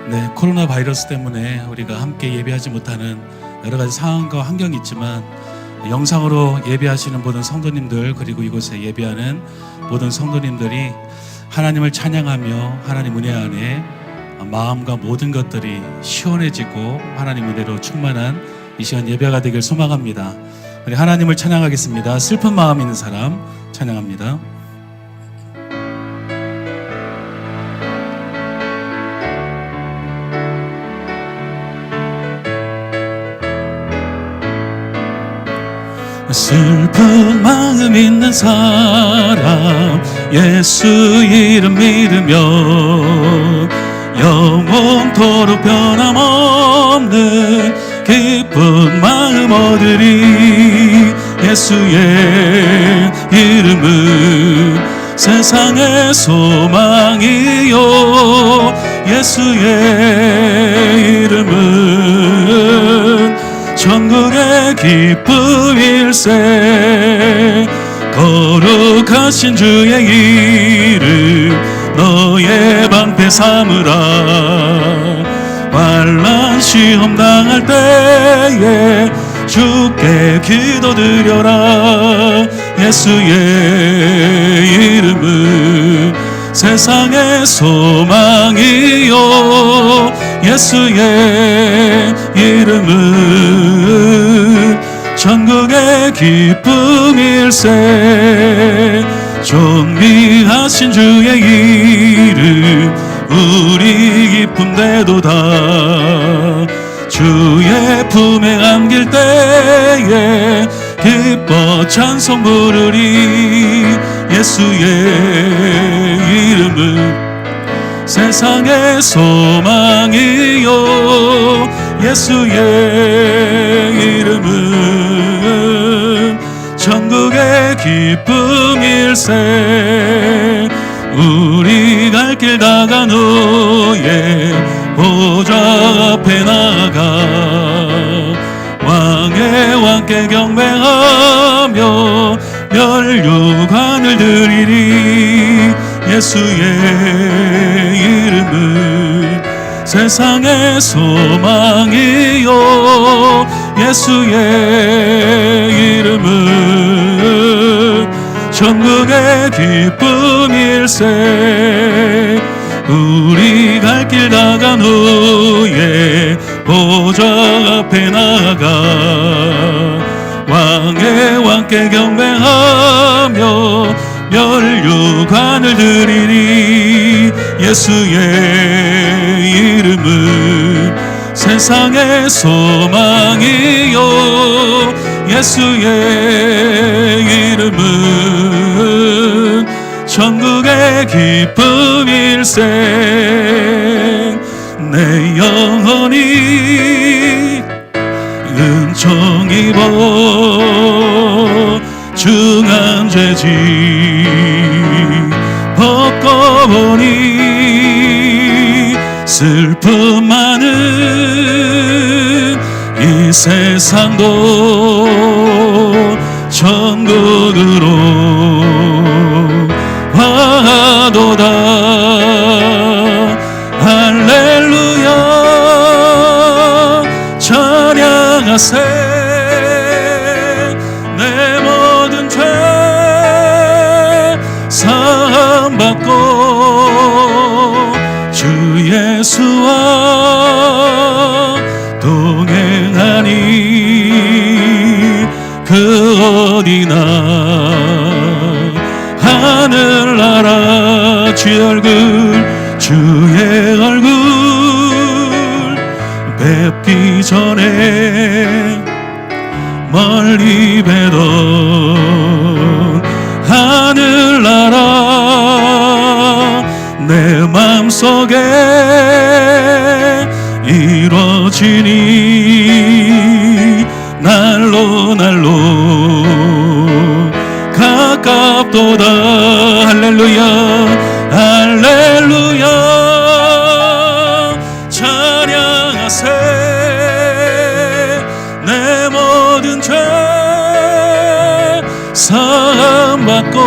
네, 코로나 바이러스 때문에 우리가 함께 예배하지 못하는 여러 가지 상황과 환경이 있지만 영상으로 예배하시는 모든 성도님들, 그리고 이곳에 예배하는 모든 성도님들이 하나님을 찬양하며 하나님 은혜 안에 마음과 모든 것들이 시원해지고 하나님 은혜로 충만한 이 시간 예배가 되길 소망합니다. 우리 하나님을 찬양하겠습니다. 슬픈 마음 있는 사람 찬양합니다. 슬픈 마음 있는 사람 예수 이름 믿으며 영원토록 변함없는 기쁜 마음 얻으리. 예수의 이름은 세상의 소망이요, 예수의 이름은 천국의 기쁨일세. 거룩하신 주의 이름 너의 방패 삼으라. 환난 시험 당할 때에 주께 기도드려라. 예수의 이름은 세상의 소망이요, 예수의 이름은 천국의 기쁨일세. 존귀하신 주의 이름 우리 기쁨 되도다. 주의 품에 안길 때에 기뻐 찬송 부르리. 예수의 이름은 세상의 소망이요, 예수의 이름은 천국의 기쁨일세. 우리 갈 길 다간 후에 보좌 앞에 나가 왕의 왕께 경배하며 면류관을 드리리. 예수의 이름은 세상의 소망이요, 예수의 이름은 천국의 기쁨일세. 우리 갈 길 나간 후에 보좌 앞에 나가 왕의 왕께 경배하며 면류관을 드리리. 예수의 이름은 세상의 소망이요, 예수의 이름은 천국의 기쁨일세. 내 영혼이 은총 입어 중한 죄짐 벗고보니 슬픔 많은 이 세상도 천국으로 화도다. 할렐루야 찬양하세. 내 모든 죄 사함받고 주 예수와 동행하니 그 어디나 하늘나라. 주의 얼굴, 주의 얼굴 뵙기 전에 멀리 뵈던 하늘나라 내 맘속에 이루어지니 날로 날로 가깝도다. 할렐루야 할렐루야 찬양하세. 내 모든 죄 사함받고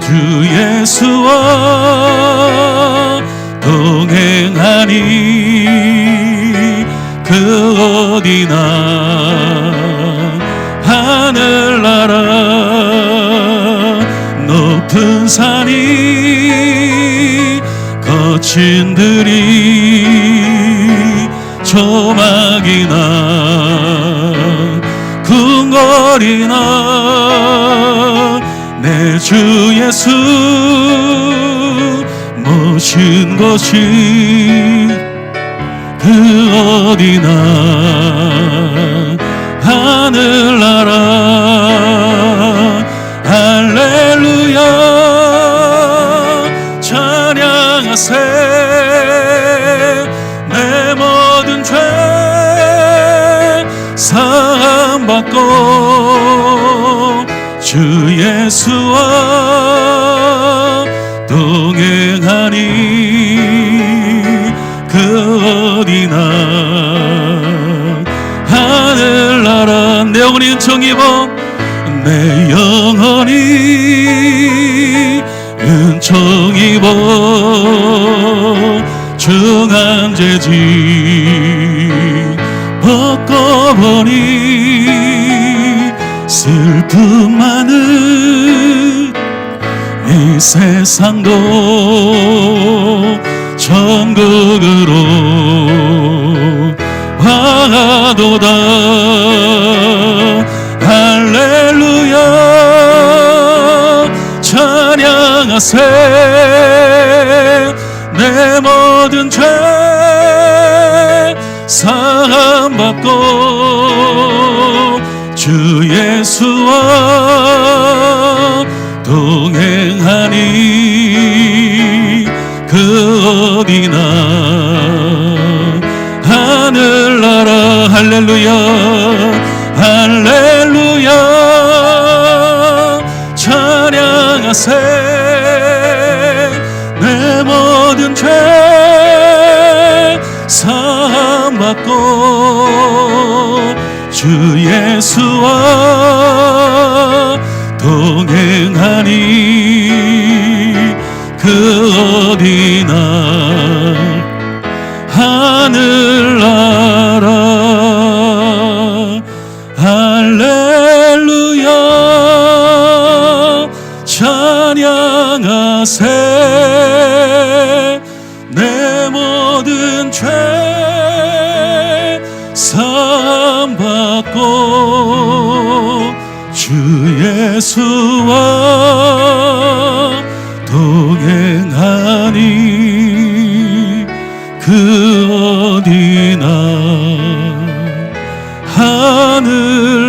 주 예수와 동행 동행하니 그 어디나 하늘나라 높은 산이 거친 들이 조막이나 궁궐이나 내 주 예수 모신 곳이 그 어디나 하늘나라 할렐루야 찬양하세 내 모든 죄 사함받고 주 예수와 동행하니 그 어디나 하늘나라 내 영혼이 은총 입어 내 영혼이 은총 입어 중앙재직 벗고 보니 슬픔 많은 이 세상도 천국으로 와도다 할렐루야 찬양하세 내 모든 죄 사함받고 주 예수와 동행하니 그 어디나 하늘나라 할렐루야 할렐루야 찬양하세 내 모든 죄 사함받고 주 예수와 동행하니 그 어디나 하늘나라 할렐루야 찬양하세 내 모든 죄 사함받고 주 예수와 동행하니 그 어디나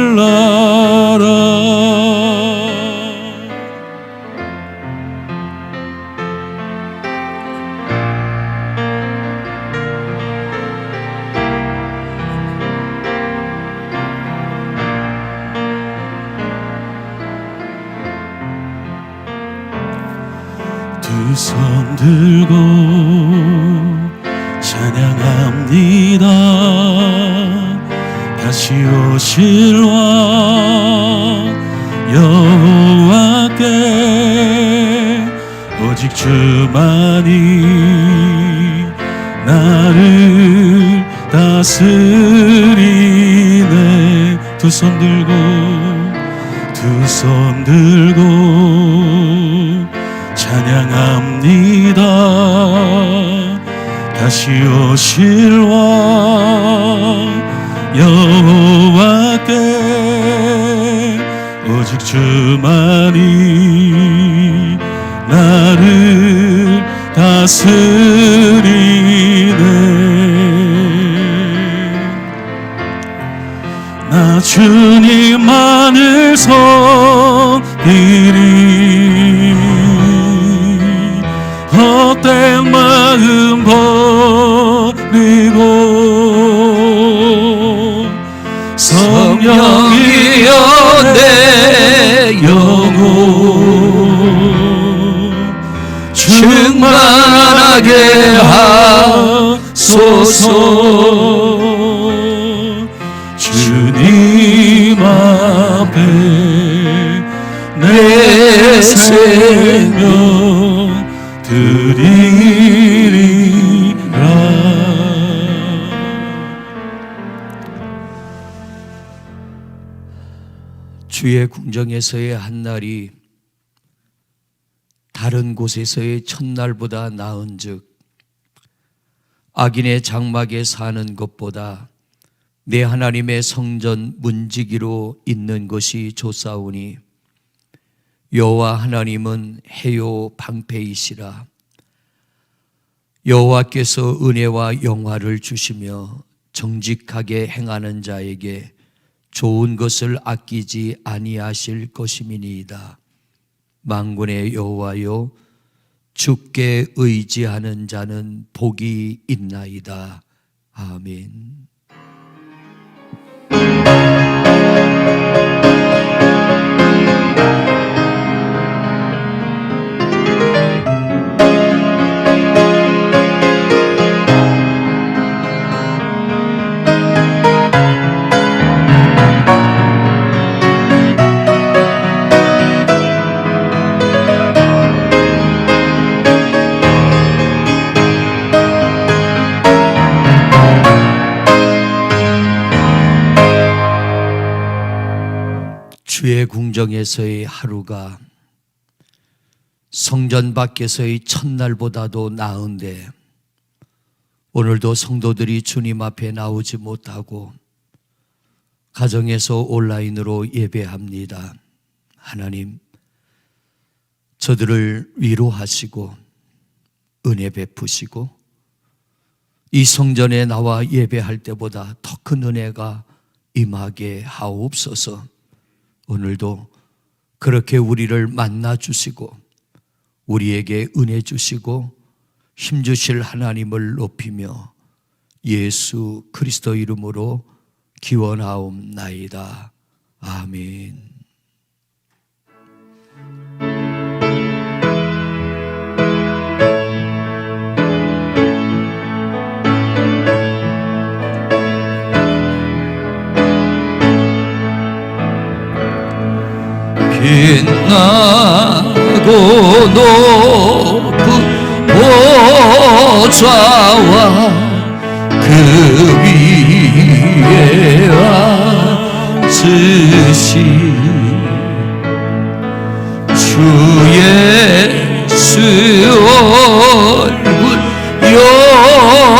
하늘나라 두 손 들고 찬양합니다 다시 오실 왕 여호와께 오직 주만이 나를 다스리네 두 손 들고 찬양합니다 다시 오실 왕 여호와께 오직 주만이 나를 다스리네 나 주님만을 섬기리 헛된 마음 버리고 성령이여 내 영혼 충만하게 하소서 주님 앞에 내 생명 드리리라 주의 궁정에서의 한 날이 다른 곳에서의 첫날보다 나은즉 악인의 장막에 사는 것보다 내 하나님의 성전 문지기로 있는 것이 좋사오니 여호와 하나님은 해요 방패이시라. 여호와께서 은혜와 영화를 주시며 정직하게 행하는 자에게 좋은 것을 아끼지 아니하실 것임이니이다. 만군의 여호와여, 주께 의지하는 자는 복이 있나이다. 아멘. 주의 궁정에서의 하루가 성전 밖에서의 첫날보다도 나은데 오늘도 성도들이 주님 앞에 나오지 못하고 가정에서 온라인으로 예배합니다. 하나님, 저들을 위로하시고 은혜 베푸시고 이 성전에 나와 예배할 때보다 더 큰 은혜가 임하게 하옵소서. 오늘도 그렇게 우리를 만나 주시고 우리에게 은혜 주시고 힘 주실 하나님을 높이며 예수 그리스도 이름으로 기원하옵나이다. 아멘. 빛나고 높은 보좌와 그 위에 앉으신 주 예수 얼굴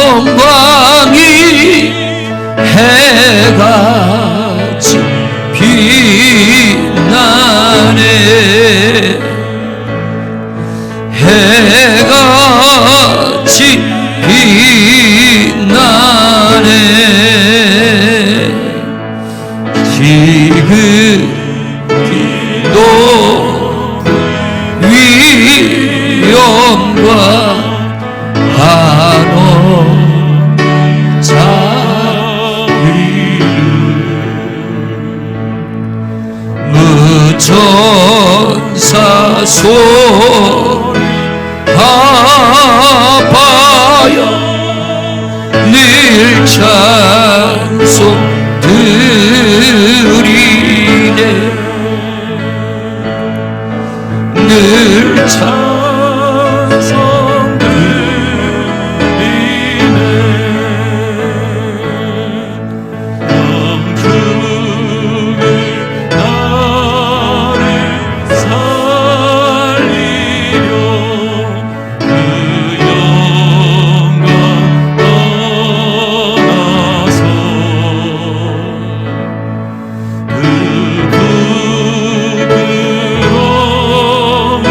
영광이 해같이 빛나네. 해같이 빛나네. 지극히 높은 위엄과 한없는 자비를 무천사 소리 하바여 늘 찬송 드리네. 늘 찬송 드리네. 영광을 나를 살리려 그 영광 떠나서 그 부끄러운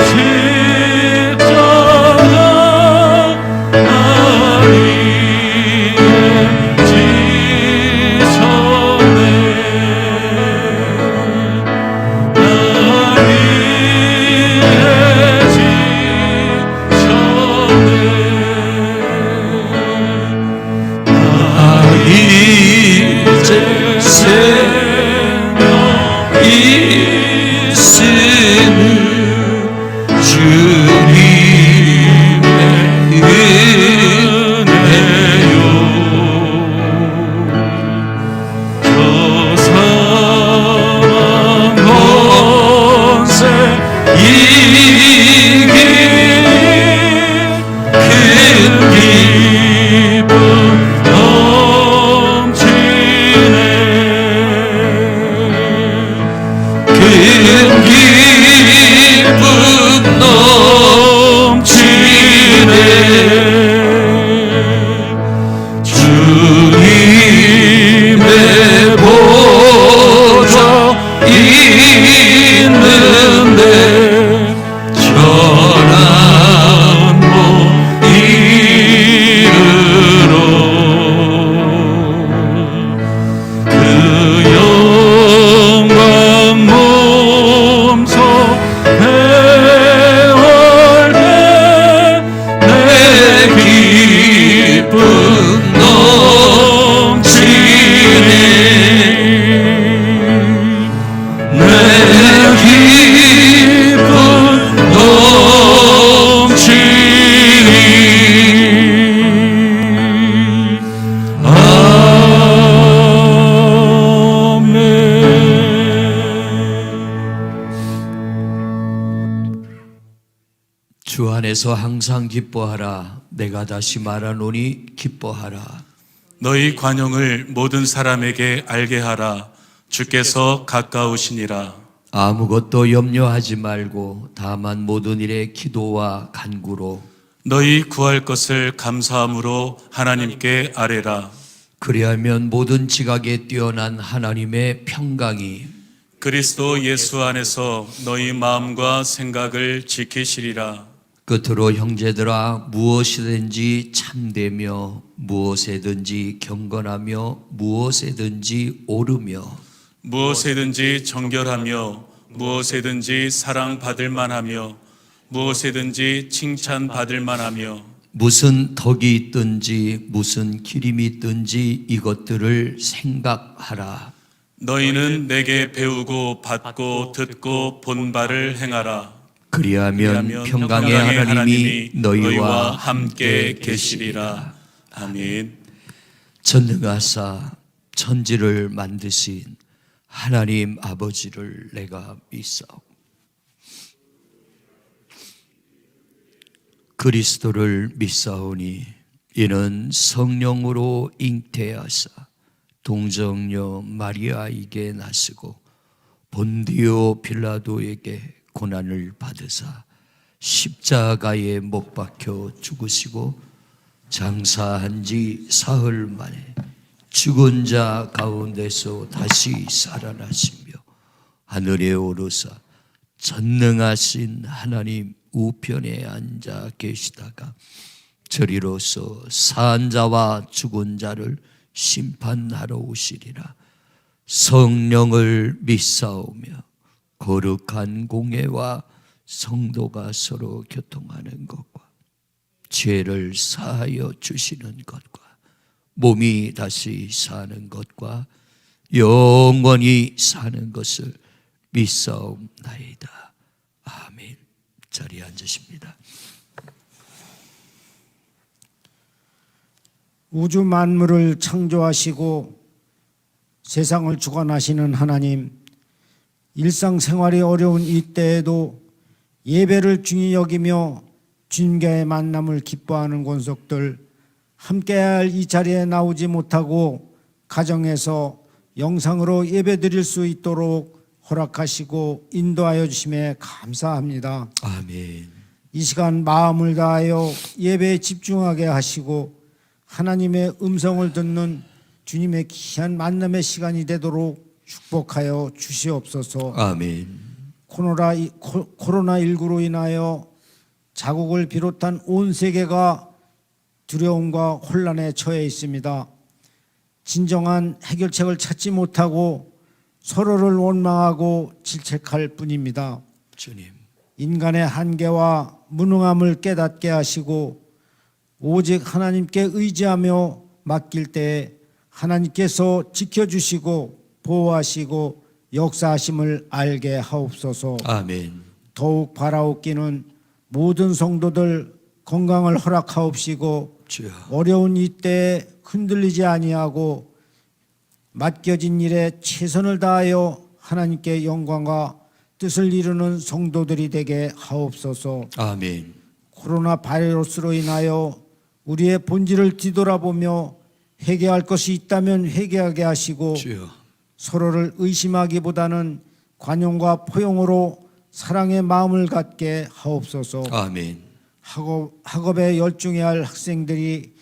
십자가 나를 지셨네. 나를 지셨네. 이제 생명 있으는 주님의 은혜요. 저 사랑 권세 이긴 큰 기쁨 넘치네. 주 안에서 항상 기뻐하라. 내가 다시 말하노니 기뻐하라. 너희 관용을 모든 사람에게 알게 하라. 주께서 가까우시니라. 아무것도 염려하지 말고 다만 모든 일에 기도와 간구로 너희 구할 것을 감사함으로 하나님께 아뢰라. 그리하면 모든 지각에 뛰어난 하나님의 평강이 그리스도 예수 안에서 너희 마음과 생각을 지키시리라. 끝으로 형제들아 무엇이든지 참되며 무엇에든지 경건하며 무엇에든지 오르며 무엇에든지 정결하며 무엇에든지 사랑받을 만하며 무엇에든지 칭찬받을 만하며 무슨 덕이 있든지 무슨 기림이 있든지 이것들을 생각하라. 너희는 내게 배우고 받고 듣고 본 바를 행하라. 그리하면 평강의 하나님이 너희와 함께 계시리라. 아멘. 전능하사 천지를 만드신 하나님 아버지를 내가 믿사오. 그리스도를 믿사오니 이는 성령으로 잉태하사 동정녀 마리아에게 나시고 본디오 빌라도에게 고난을 받으사 십자가에 못 박혀 죽으시고 장사한 지 사흘 만에 죽은 자 가운데서 다시 살아나시며 하늘에 오르사 전능하신 하나님 우편에 앉아 계시다가 저리로서 산 자와 죽은 자를 심판하러 오시리라. 성령을 믿사오며 거룩한 공회와 성도가 서로 교통하는 것과 죄를 사하여 주시는 것과 몸이 다시 사는 것과 영원히 사는 것을 믿사옵나이다. 아멘. 자리에 앉으십니다. 우주 만물을 창조하시고 세상을 주관하시는 하나님, 일상생활이 어려운 이때에도 예배를 중히 여기며 주님과의 만남을 기뻐하는 권속들, 함께할 이 자리에 나오지 못하고 가정에서 영상으로 예배드릴 수 있도록 허락하시고 인도하여 주심에 감사합니다. 아멘. 이 시간 마음을 다하여 예배에 집중하게 하시고 하나님의 음성을 듣는 주님의 귀한 만남의 시간이 되도록 축복하여 주시옵소서. 아멘. 코로나19로 인하여 자국을 비롯한 온 세계가 두려움과 혼란에 처해 있습니다. 진정한 해결책을 찾지 못하고 서로를 원망하고 질책할 뿐입니다. 주님. 인간의 한계와 무능함을 깨닫게 하시고 오직 하나님께 의지하며 맡길 때에 하나님께서 지켜주시고 보호하시고 역사하심을 알게 하옵소서. 아멘. 더욱 바라옵기는 모든 성도들 건강을 허락하옵시고 주여. 어려운 이때에 흔들리지 아니하고 맡겨진 일에 최선을 다하여 하나님께 영광과 뜻을 이루는 성도들이 되게 하옵소서. 아멘. 코로나 바이러스로 인하여 우리의 본질을 뒤돌아보며 회개할 것이 있다면 회개하게 하시고 주여. 서로를 의심하기보다는 관용과 포용으로 사랑의 마음을 갖게 하옵소서. 아멘. 학업에 열중해야 할 학생들이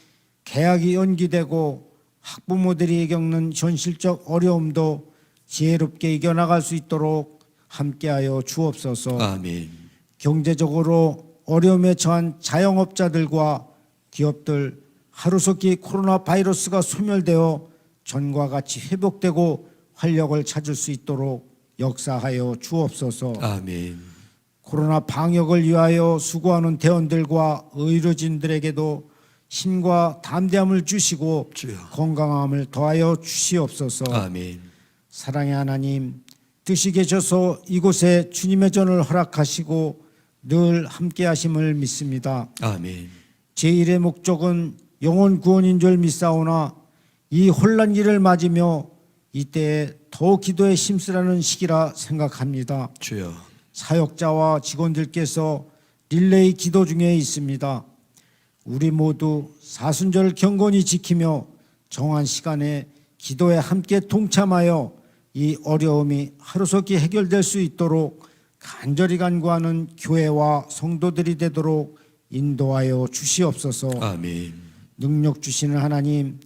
개학이 연기되고 학부모들이 겪는 현실적 어려움도 지혜롭게 이겨나갈 수 있도록 함께하여 주옵소서. 아멘. 경제적으로 어려움에 처한 자영업자들과 기업들 하루속히 코로나 바이러스가 소멸되어 전과 같이 회복되고 활력을 찾을 수 있도록 역사하여 주옵소서. 아멘. 코로나 방역을 위하여 수고하는 대원들과 의료진들에게도 힘과 담대함을 주시고 주여. 건강함을 더하여 주시옵소서. 아멘. 사랑의 하나님, 뜻이 계셔서 이곳에 주님의 전을 허락하시고 늘 함께 하심을 믿습니다. 아멘. 제1의 목적은 영혼 구원인 줄 믿사오나 이 혼란기를 맞으며 이때에 더 기도에 힘쓰라는 시기라 생각합니다. 주여. 사역자와 직원들께서 릴레이 기도 중에 있습니다. 우리 모두 사순절 경건히 지키며 정한 시간에 기도에 함께 동참하여 이 어려움이 하루속히 해결될 수 있도록 간절히 간구하는 교회와 성도들이 되도록 인도하여 주시옵소서. 아멘. 능력 주시는 하나님,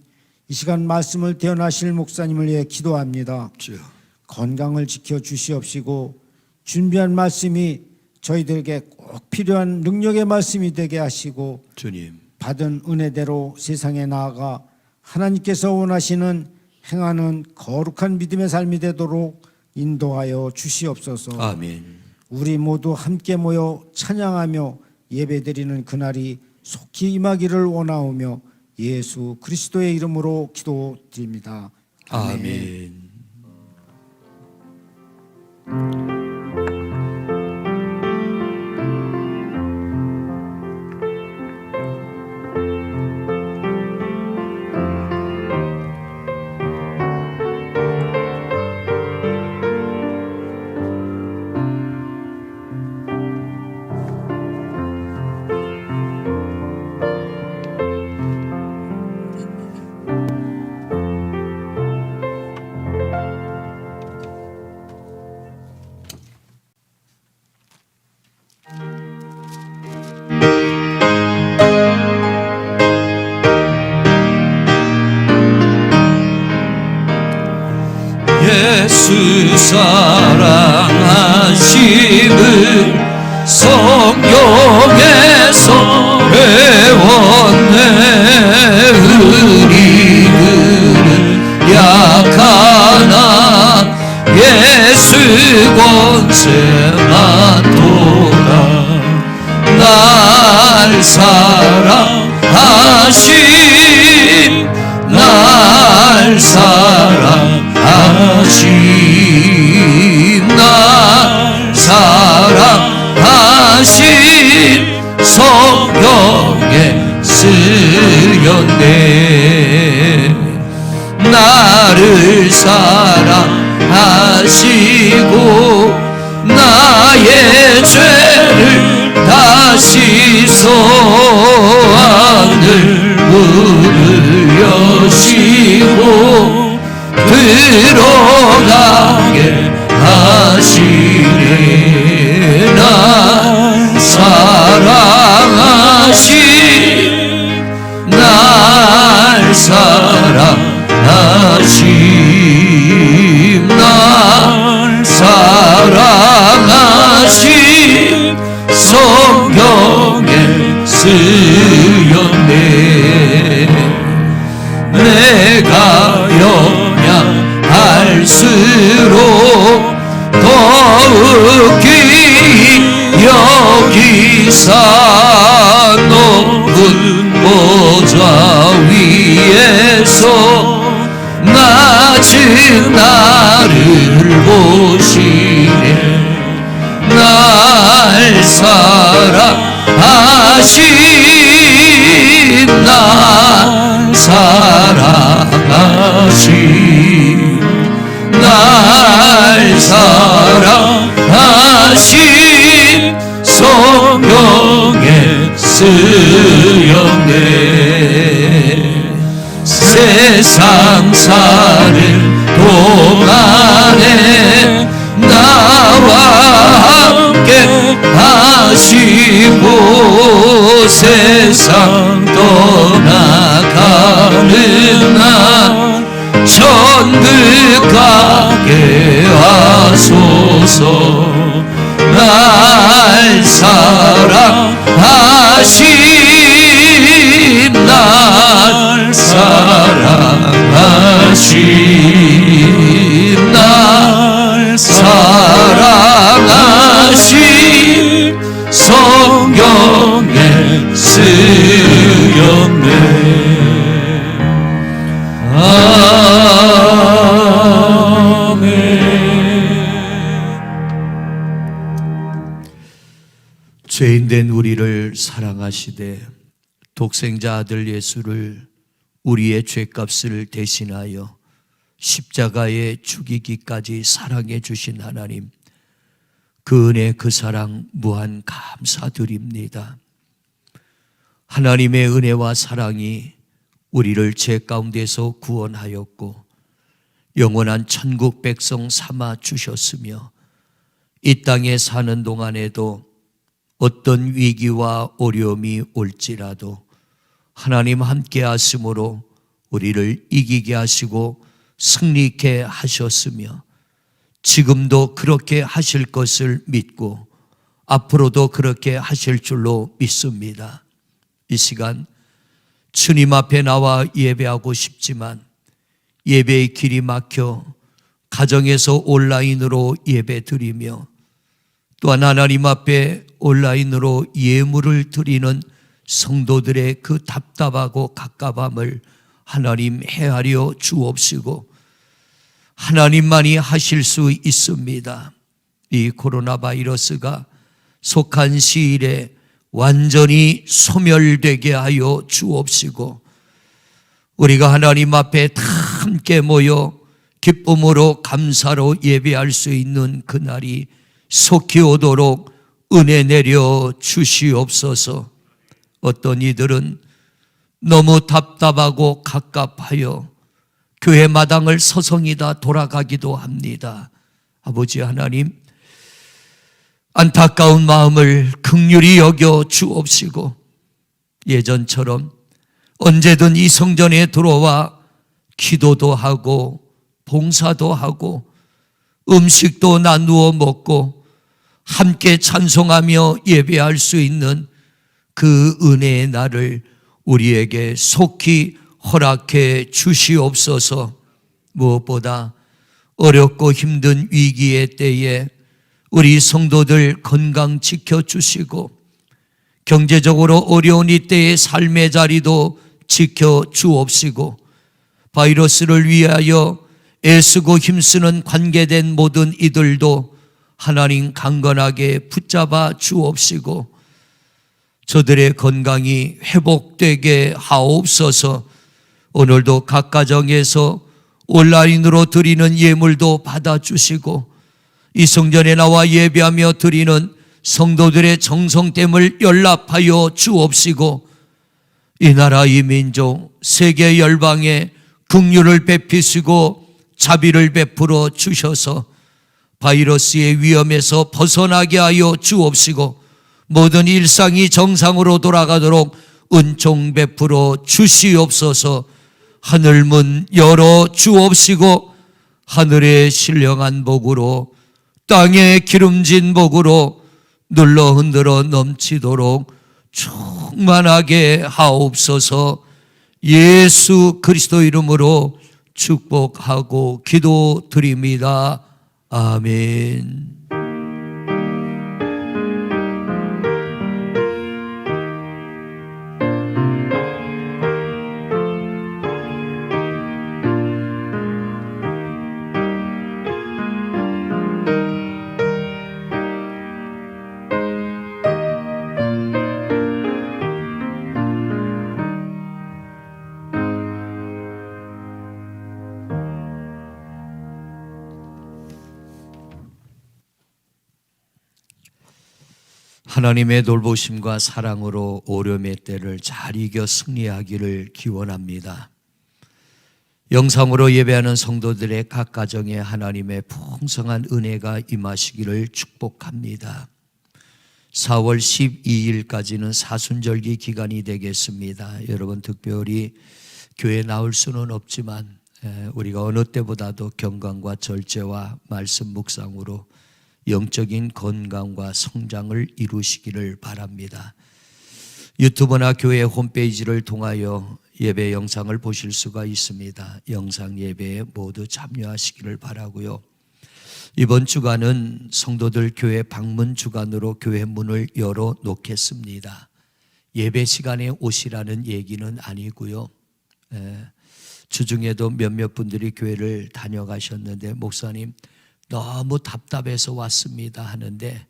이 시간 말씀을 대언하실 목사님을 위해 기도합니다. 주여. 건강을 지켜 주시옵시고 준비한 말씀이 저희들에게 꼭 필요한 능력의 말씀이 되게 하시고 주님. 받은 은혜대로 세상에 나아가 하나님께서 원하시는 행하는 거룩한 믿음의 삶이 되도록 인도하여 주시옵소서. 아멘. 우리 모두 함께 모여 찬양하며 예배드리는 그날이 속히 임하기를 원하오며 예수 그리스도의 이름으로 기도드립니다. 아멘. 예수 사랑하심을 성경에서 배웠네. 우리들은 약하나 예수 권세하도다. 날 사랑하신 날 사랑하신 날 사랑하신 성경에 쓰였네. 나를 사랑하시고 나의 죄를 다시소 하늘 문을 여시고 들어가게 하시네. 날 사랑하신 날 사랑하신 날 사랑하신 성경에 쓰였네. 내가 연약할수록 더욱이 여기사 높은 보좌 위에서 낮은 나를 보시네. 날 사랑하신 날 사랑하신 날 사랑하신 성경에 쓰였네. 세상 사는 동안에 나와 함께 하시고 세상 떠나가는 날 천국 가게 하소서. 날 사랑하신 날 사랑하신 날 사랑하신 성경에 쓰였네. 죄인된 우리를 사랑하시되 독생자 아들 예수를 우리의 죄값을 대신하여 십자가에 죽이기까지 사랑해 주신 하나님, 그 은혜, 그 사랑 무한 감사드립니다. 하나님의 은혜와 사랑이 우리를 죄 가운데서 구원하였고 영원한 천국 백성 삼아 주셨으며 이 땅에 사는 동안에도 어떤 위기와 어려움이 올지라도 하나님 함께 하심으로 우리를 이기게 하시고 승리케 하셨으며 지금도 그렇게 하실 것을 믿고 앞으로도 그렇게 하실 줄로 믿습니다. 이 시간 주님 앞에 나와 예배하고 싶지만 예배의 길이 막혀 가정에서 온라인으로 예배 드리며 또한 하나님 앞에 온라인으로 예물을 드리는 성도들의 그 답답하고 갑갑함을 하나님 헤아려 주옵시고 하나님만이 하실 수 있습니다. 이 코로나 바이러스가 속한 시일에 완전히 소멸되게 하여 주옵시고 우리가 하나님 앞에 다 함께 모여 기쁨으로 감사로 예배할 수 있는 그날이 속히 오도록 은혜 내려 주시옵소서. 어떤 이들은 너무 답답하고 갑갑하여 교회 마당을 서성이다 돌아가기도 합니다. 아버지 하나님, 안타까운 마음을 긍휼히 여겨 주옵시고 예전처럼 언제든 이 성전에 들어와 기도도 하고 봉사도 하고 음식도 나누어 먹고 함께 찬송하며 예배할 수 있는 그 은혜의 날을 우리에게 속히 허락해 주시옵소서. 무엇보다 어렵고 힘든 위기의 때에 우리 성도들 건강 지켜주시고 경제적으로 어려운 이때의 삶의 자리도 지켜주옵시고 바이러스를 위하여 애쓰고 힘쓰는 관계된 모든 이들도 하나님 강건하게 붙잡아 주옵시고 저들의 건강이 회복되게 하옵소서. 오늘도 각 가정에서 온라인으로 드리는 예물도 받아주시고 이 성전에 나와 예배하며 드리는 성도들의 정성됨을 연락하여 주옵시고 이 나라 이 민족 세계 열방에 긍휼을 베푸시고 자비를 베풀어 주셔서 바이러스의 위험에서 벗어나게 하여 주옵시고 모든 일상이 정상으로 돌아가도록 은총 베풀어 주시옵소서. 하늘문 열어 주옵시고 하늘의 신령한 복으로 땅의 기름진 복으로 눌러 흔들어 넘치도록 충만하게 하옵소서. 예수 그리스도 이름으로 축복하고 기도드립니다. 아멘. 하나님의 돌보심과 사랑으로 오렴의 때를 잘 이겨 승리하기를 기원합니다. 영상으로 예배하는 성도들의 각 가정에 하나님의 풍성한 은혜가 임하시기를 축복합니다. 4월 12일까지는 사순절기 기간이 되겠습니다. 여러분 특별히 교회에 나올 수는 없지만 우리가 어느 때보다도 경건과 절제와 말씀 묵상으로 영적인 건강과 성장을 이루시기를 바랍니다. 유튜브나 교회 홈페이지를 통하여 예배 영상을 보실 수가 있습니다. 영상 예배에 모두 참여하시기를 바라고요. 이번 주간은 성도들 교회 방문 주간으로 교회 문을 열어 놓겠습니다. 예배 시간에 오시라는 얘기는 아니고요. 주중에도 몇몇 분들이 교회를 다녀가셨는데 목사님 너무 답답해서 왔습니다 하는데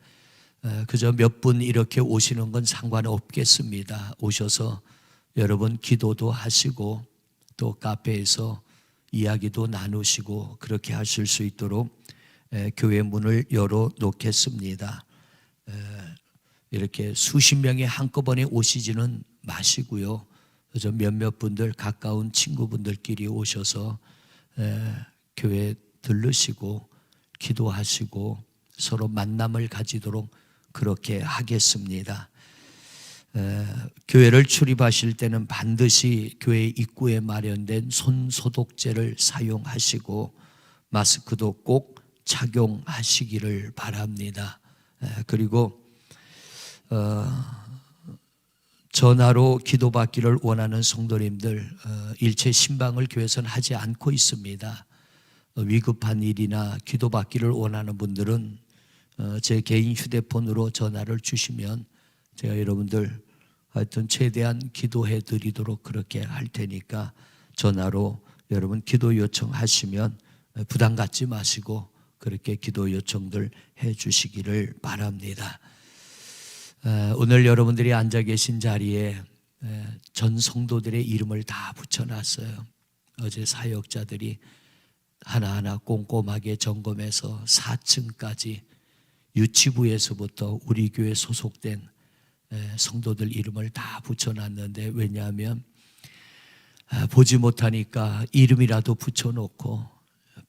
그저 몇 분 이렇게 오시는 건 상관없겠습니다. 오셔서 여러분 기도도 하시고 또 카페에서 이야기도 나누시고 그렇게 하실 수 있도록 교회 문을 열어 놓겠습니다. 이렇게 수십 명이 한꺼번에 오시지는 마시고요. 그래서 몇몇 분들 가까운 친구분들끼리 오셔서 교회 들르시고 기도하시고 서로 만남을 가지도록 그렇게 하겠습니다. 교회를 출입하실 때는 반드시 교회 입구에 마련된 손 소독제를 사용하시고 마스크도 꼭 착용하시기를 바랍니다. 그리고 전화로 기도받기를 원하는 성도님들 일체 신방을 교회에서는 하지 않고 있습니다. 위급한 일이나 기도받기를 원하는 분들은 제 개인 휴대폰으로 전화를 주시면 제가 여러분들 하여튼 최대한 기도해 드리도록 그렇게 할 테니까 전화로 여러분 기도 요청하시면 부담 갖지 마시고 그렇게 기도 요청들 해 주시기를 바랍니다. 오늘 여러분들이 앉아 계신 자리에 전 성도들의 이름을 다 붙여놨어요. 어제 사역자들이 하나하나 꼼꼼하게 점검해서 4층까지 유치부에서부터 우리 교회 소속된 성도들 이름을 다 붙여놨는데, 왜냐하면 보지 못하니까 이름이라도 붙여놓고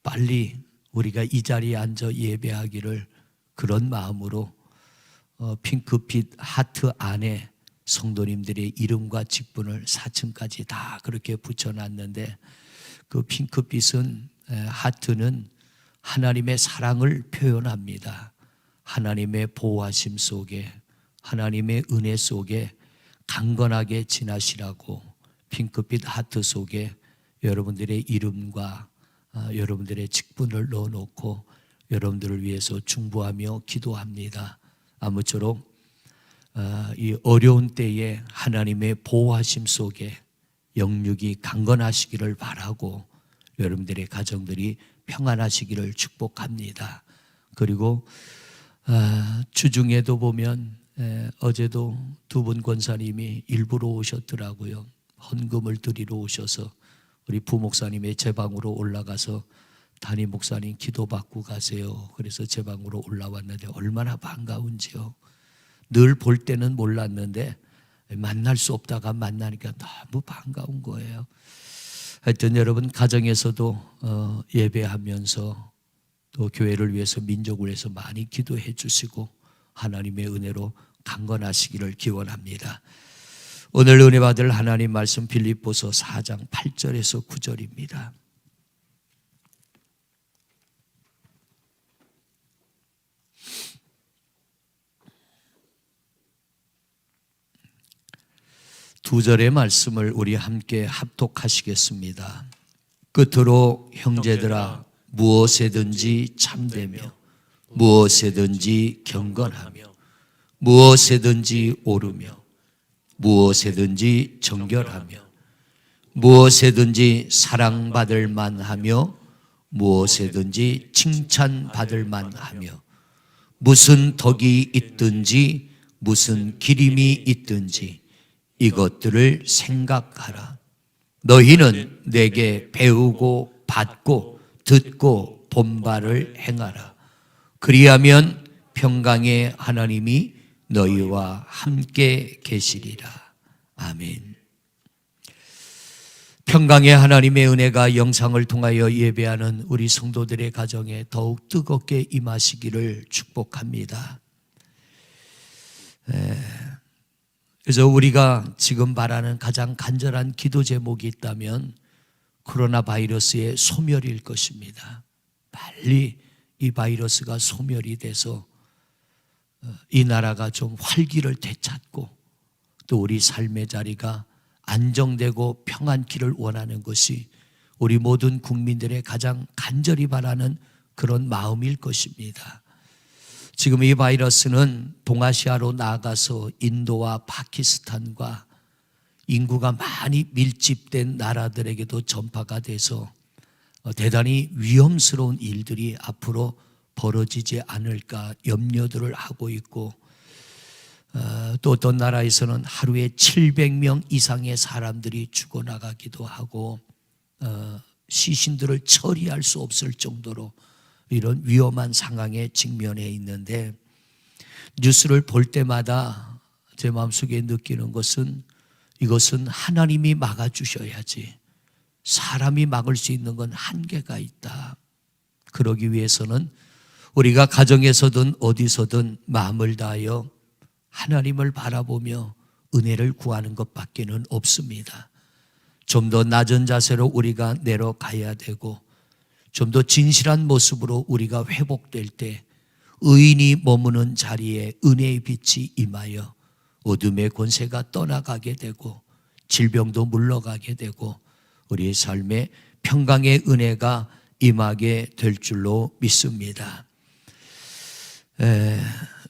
빨리 우리가 이 자리에 앉아 예배하기를 그런 마음으로 핑크빛 하트 안에 성도님들의 이름과 직분을 4층까지 다 그렇게 붙여놨는데, 그 핑크빛은 하트는 하나님의 사랑을 표현합니다. 하나님의 보호하심 속에, 하나님의 은혜 속에 강건하게 지나시라고 핑크빛 하트 속에 여러분들의 이름과 여러분들의 직분을 넣어놓고 여러분들을 위해서 중보하며 기도합니다. 아무쪼록 이 어려운 때에 하나님의 보호하심 속에 영육이 강건하시기를 바라고 여러분들의 가정들이 평안하시기를 축복합니다. 그리고 주중에도 보면 어제도 두 분 권사님이 일부러 오셨더라고요. 헌금을 드리러 오셔서 우리 부목사님의 제 방으로 올라가서 담임 목사님 기도받고 가세요. 그래서 제 방으로 올라왔는데 얼마나 반가운지요. 늘 볼 때는 몰랐는데 만날 수 없다가 만나니까 너무 반가운 거예요. 하여튼 여러분 가정에서도 예배하면서 또 교회를 위해서 민족을 위해서 많이 기도해 주시고 하나님의 은혜로 강건하시기를 기원합니다. 오늘 은혜 받을 하나님 말씀 빌립보서 4장 8절에서 9절입니다. 두 절의 말씀을 우리 함께 합독하시겠습니다. 끝으로 형제들아 무엇에든지 참되며 무엇에든지 경건하며 무엇에든지 오르며 무엇에든지 정결하며 무엇에든지 사랑받을 만하며 무엇에든지 칭찬받을 만하며 무슨 덕이 있든지 무슨 기림이 있든지 이것들을 생각하라. 너희는 내게 배우고 받고 듣고 본바를 행하라. 그리하면 평강의 하나님이 너희와 함께 계시리라. 아멘. 평강의 하나님의 은혜가 영상을 통하여 예배하는 우리 성도들의 가정에 더욱 뜨겁게 임하시기를 축복합니다. 그래서 우리가 지금 바라는 가장 간절한 기도 제목이 있다면 코로나 바이러스의 소멸일 것입니다. 빨리 이 바이러스가 소멸이 돼서 이 나라가 좀 활기를 되찾고 또 우리 삶의 자리가 안정되고 평안기를 원하는 것이 우리 모든 국민들의 가장 간절히 바라는 그런 마음일 것입니다. 지금 이 바이러스는 동아시아로 나아가서 인도와 파키스탄과 인구가 많이 밀집된 나라들에게도 전파가 돼서 대단히 위험스러운 일들이 앞으로 벌어지지 않을까 염려들을 하고 있고, 또 어떤 나라에서는 하루에 700명 이상의 사람들이 죽어나가기도 하고 시신들을 처리할 수 없을 정도로 이런 위험한 상황에 직면해 있는데, 뉴스를 볼 때마다 제 마음속에 느끼는 것은, 이것은 하나님이 막아주셔야지, 사람이 막을 수 있는 건 한계가 있다. 그러기 위해서는 우리가 가정에서든 어디서든 마음을 다하여 하나님을 바라보며 은혜를 구하는 것밖에는 없습니다. 좀 더 낮은 자세로 우리가 내려가야 되고, 좀 더 진실한 모습으로 우리가 회복될 때 의인이 머무는 자리에 은혜의 빛이 임하여 어둠의 권세가 떠나가게 되고 질병도 물러가게 되고 우리의 삶에 평강의 은혜가 임하게 될 줄로 믿습니다.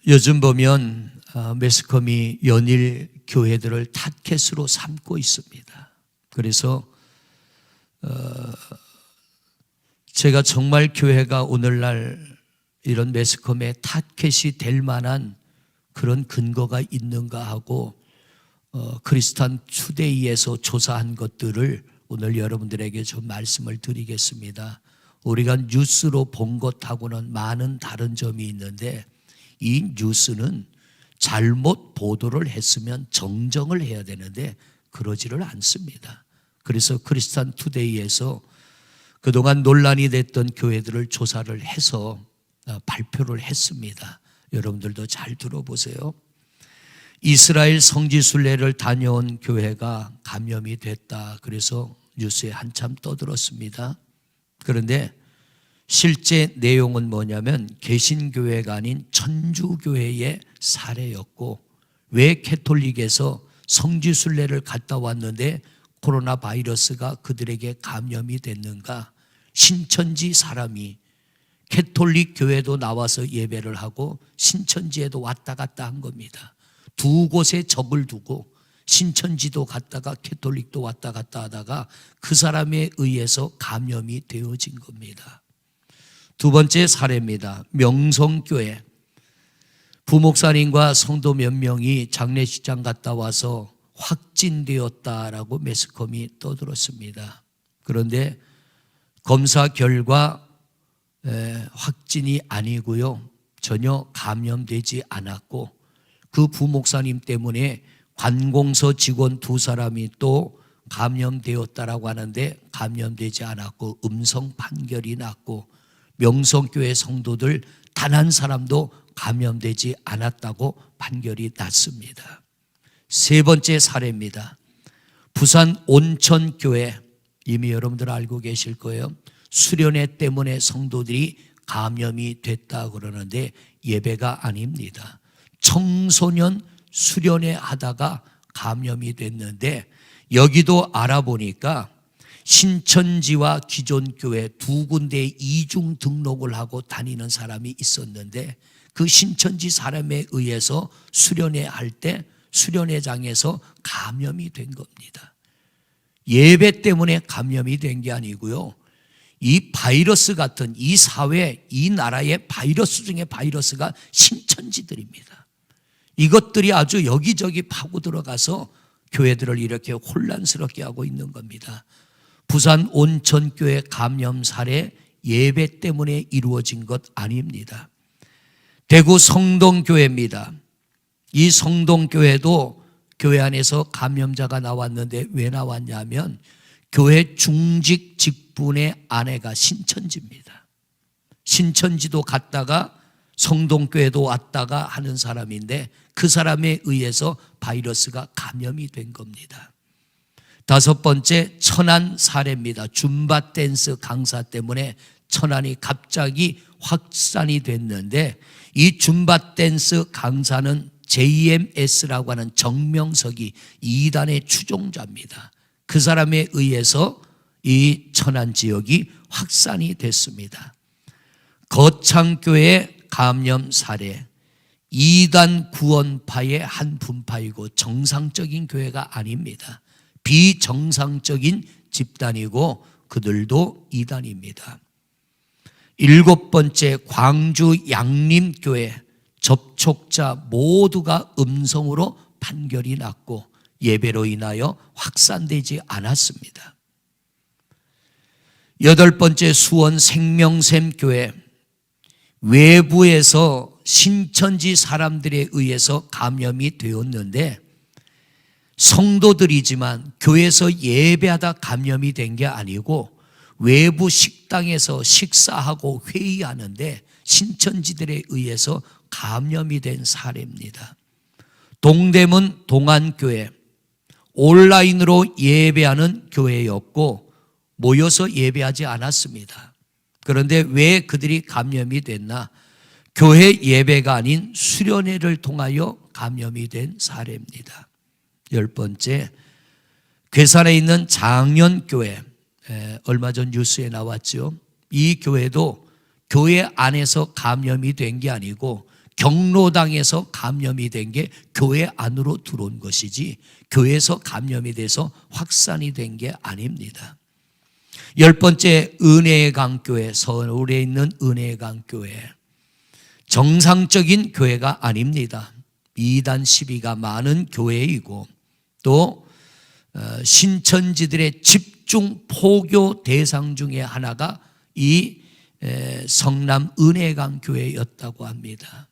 요즘 보면 매스컴이 연일 교회들을 타켓으로 삼고 있습니다. 그래서 제가 정말 교회가 오늘날 이런 매스컴의 타켓이 될 만한 그런 근거가 있는가 하고 크리스찬 투데이에서 조사한 것들을 오늘 여러분들에게 좀 말씀을 드리겠습니다. 우리가 뉴스로 본 것하고는 많은 다른 점이 있는데, 이 뉴스는 잘못 보도를 했으면 정정을 해야 되는데 그러지를 않습니다. 그래서 크리스찬 투데이에서 그동안 논란이 됐던 교회들을 조사를 해서 발표를 했습니다. 여러분들도 잘 들어보세요. 이스라엘 성지순례를 다녀온 교회가 감염이 됐다. 그래서 뉴스에 한참 떠들었습니다. 그런데 실제 내용은 뭐냐면 개신교회가 아닌 천주교회의 사례였고, 왜 캐톨릭에서 성지순례를 갔다 왔는데 코로나 바이러스가 그들에게 감염이 됐는가? 신천지 사람이 캐톨릭 교회도 나와서 예배를 하고 신천지에도 왔다 갔다 한 겁니다. 두 곳에 적을 두고 신천지도 갔다가 캐톨릭도 왔다 갔다 하다가 그 사람에 의해서 감염이 되어진 겁니다. 두 번째 사례입니다. 명성교회. 부목사님과 성도 몇 명이 장례식장 갔다 와서 확진되었다라고 매스컴이 떠들었습니다. 그런데 검사 결과 확진이 아니고요, 전혀 감염되지 않았고, 그 부목사님 때문에 관공서 직원 두 사람이 또 감염되었다라고 하는데 감염되지 않았고 음성 판결이 났고, 명성교회 성도들 단 한 사람도 감염되지 않았다고 판결이 났습니다. 세 번째 사례입니다. 부산 온천교회, 이미 여러분들 알고 계실 거예요. 수련회 때문에 성도들이 감염이 됐다 그러는데 예배가 아닙니다. 청소년 수련회 하다가 감염이 됐는데, 여기도 알아보니까 신천지와 기존 교회 두 군데에 이중 등록을 하고 다니는 사람이 있었는데, 그 신천지 사람에 의해서 수련회 할 때 수련회장에서 감염이 된 겁니다. 예배 때문에 감염이 된 게 아니고요, 이 바이러스 같은 이 사회, 이 나라의 바이러스 중에 바이러스가 신천지들입니다. 이것들이 아주 여기저기 파고 들어가서 교회들을 이렇게 혼란스럽게 하고 있는 겁니다. 부산 온천교회 감염 사례 예배 때문에 이루어진 것 아닙니다. 대구 성동교회입니다. 이 성동교회도 교회 안에서 감염자가 나왔는데 왜 나왔냐면 교회 중직 직분의 아내가 신천지입니다. 신천지도 갔다가 성동교회도 왔다가 하는 사람인데 그 사람에 의해서 바이러스가 감염이 된 겁니다. 다섯 번째, 천안 사례입니다. 줌바 댄스 강사 때문에 천안이 갑자기 확산이 됐는데, 이 줌바 댄스 강사는 JMS라고 하는 정명석이 이단의 추종자입니다. 그 사람에 의해서 이 천안 지역이 확산이 됐습니다. 거창교회 감염 사례, 이단 구원파의 한 분파이고 정상적인 교회가 아닙니다. 비정상적인 집단이고 그들도 이단입니다. 일곱 번째, 광주 양림교회 접촉자 모두가 음성으로 판결이 났고 예배로 인하여 확산되지 않았습니다. 여덟 번째, 수원 생명샘 교회, 외부에서 신천지 사람들에 의해서 감염이 되었는데 성도들이지만 교회에서 예배하다 감염이 된 게 아니고 외부 식당에서 식사하고 회의하는데 신천지들에 의해서 감염이 된 사례입니다. 동대문 동안교회 온라인으로 예배하는 교회였고 모여서 예배하지 않았습니다. 그런데 왜 그들이 감염이 됐나? 교회 예배가 아닌 수련회를 통하여 감염이 된 사례입니다. 10번째, 괴산에 있는 장년교회, 얼마 전 뉴스에 나왔죠. 이 교회도 교회 안에서 감염이 된 게 아니고 경로당에서 감염이 된 게 교회 안으로 들어온 것이지 교회에서 감염이 돼서 확산이 된 게 아닙니다. 10번째, 은혜의 강교회, 서울에 있는 은혜의 강교회. 정상적인 교회가 아닙니다. 이단 시비가 많은 교회이고 또 신천지들의 집중 포교 대상 중에 하나가 이 성남 은혜강 교회였다고 합니다.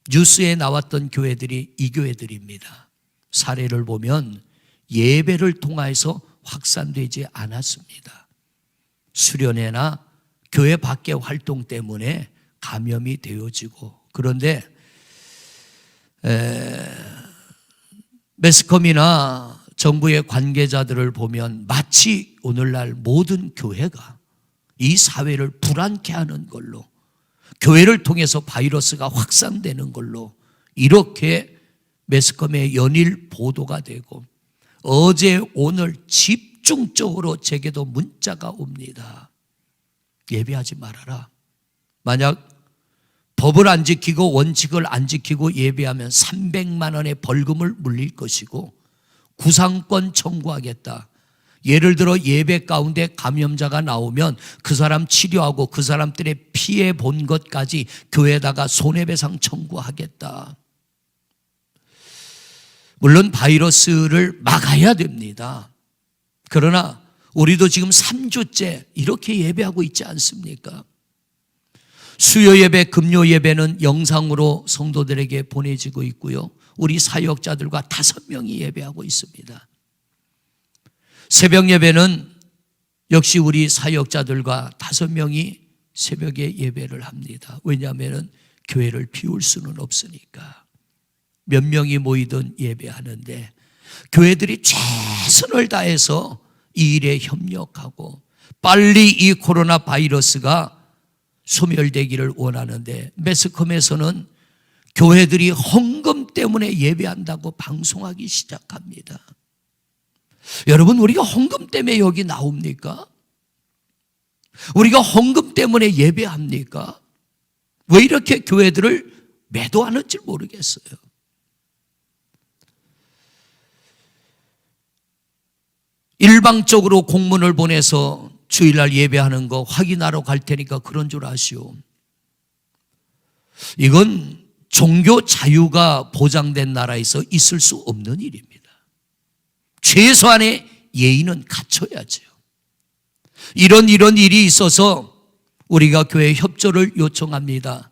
뉴스에 나왔던 교회들이 이 교회들입니다. 사례를 보면 예배를 통해서 확산되지 않았습니다. 수련회나 교회 밖의 활동 때문에 감염이 되어지고, 그런데 매스컴이나 정부의 관계자들을 보면 마치 오늘날 모든 교회가 이 사회를 불안케 하는 걸로, 교회를 통해서 바이러스가 확산되는 걸로 이렇게 매스컴의 연일 보도가 되고, 어제 오늘 집중적으로 제게도 문자가 옵니다. 예배하지 말아라. 만약 법을 안 지키고 원칙을 안 지키고 예배하면 300만 원의 벌금을 물릴 것이고 구상권 청구하겠다. 예를 들어 예배 가운데 감염자가 나오면 그 사람 치료하고 그 사람들의 피해 본 것까지 교회에다가 손해배상 청구하겠다. 물론 바이러스를 막아야 됩니다. 그러나 우리도 지금 3주째 이렇게 예배하고 있지 않습니까? 수요 예배, 금요 예배는 영상으로 성도들에게 보내지고 있고요. 우리 사역자들과 5명이 예배하고 있습니다. 새벽 예배는 역시 우리 사역자들과 5명이 새벽에 예배를 합니다. 왜냐하면 교회를 비울 수는 없으니까. 몇 명이 모이든 예배하는데 교회들이 최선을 다해서 이 일에 협력하고 빨리 이 코로나 바이러스가 소멸되기를 원하는데, 매스컴에서는 교회들이 헌금 때문에 예배한다고 방송하기 시작합니다. 여러분, 우리가 헌금 때문에 여기 나옵니까? 우리가 헌금 때문에 예배합니까? 왜 이렇게 교회들을 매도하는지 모르겠어요. 일방적으로 공문을 보내서 주일날 예배하는 거 확인하러 갈 테니까 그런 줄 아시오. 이건 종교 자유가 보장된 나라에서 있을 수 없는 일입니다. 최소한의 예의는 갖춰야죠. 이런 일이 있어서 우리가 교회 협조를 요청합니다.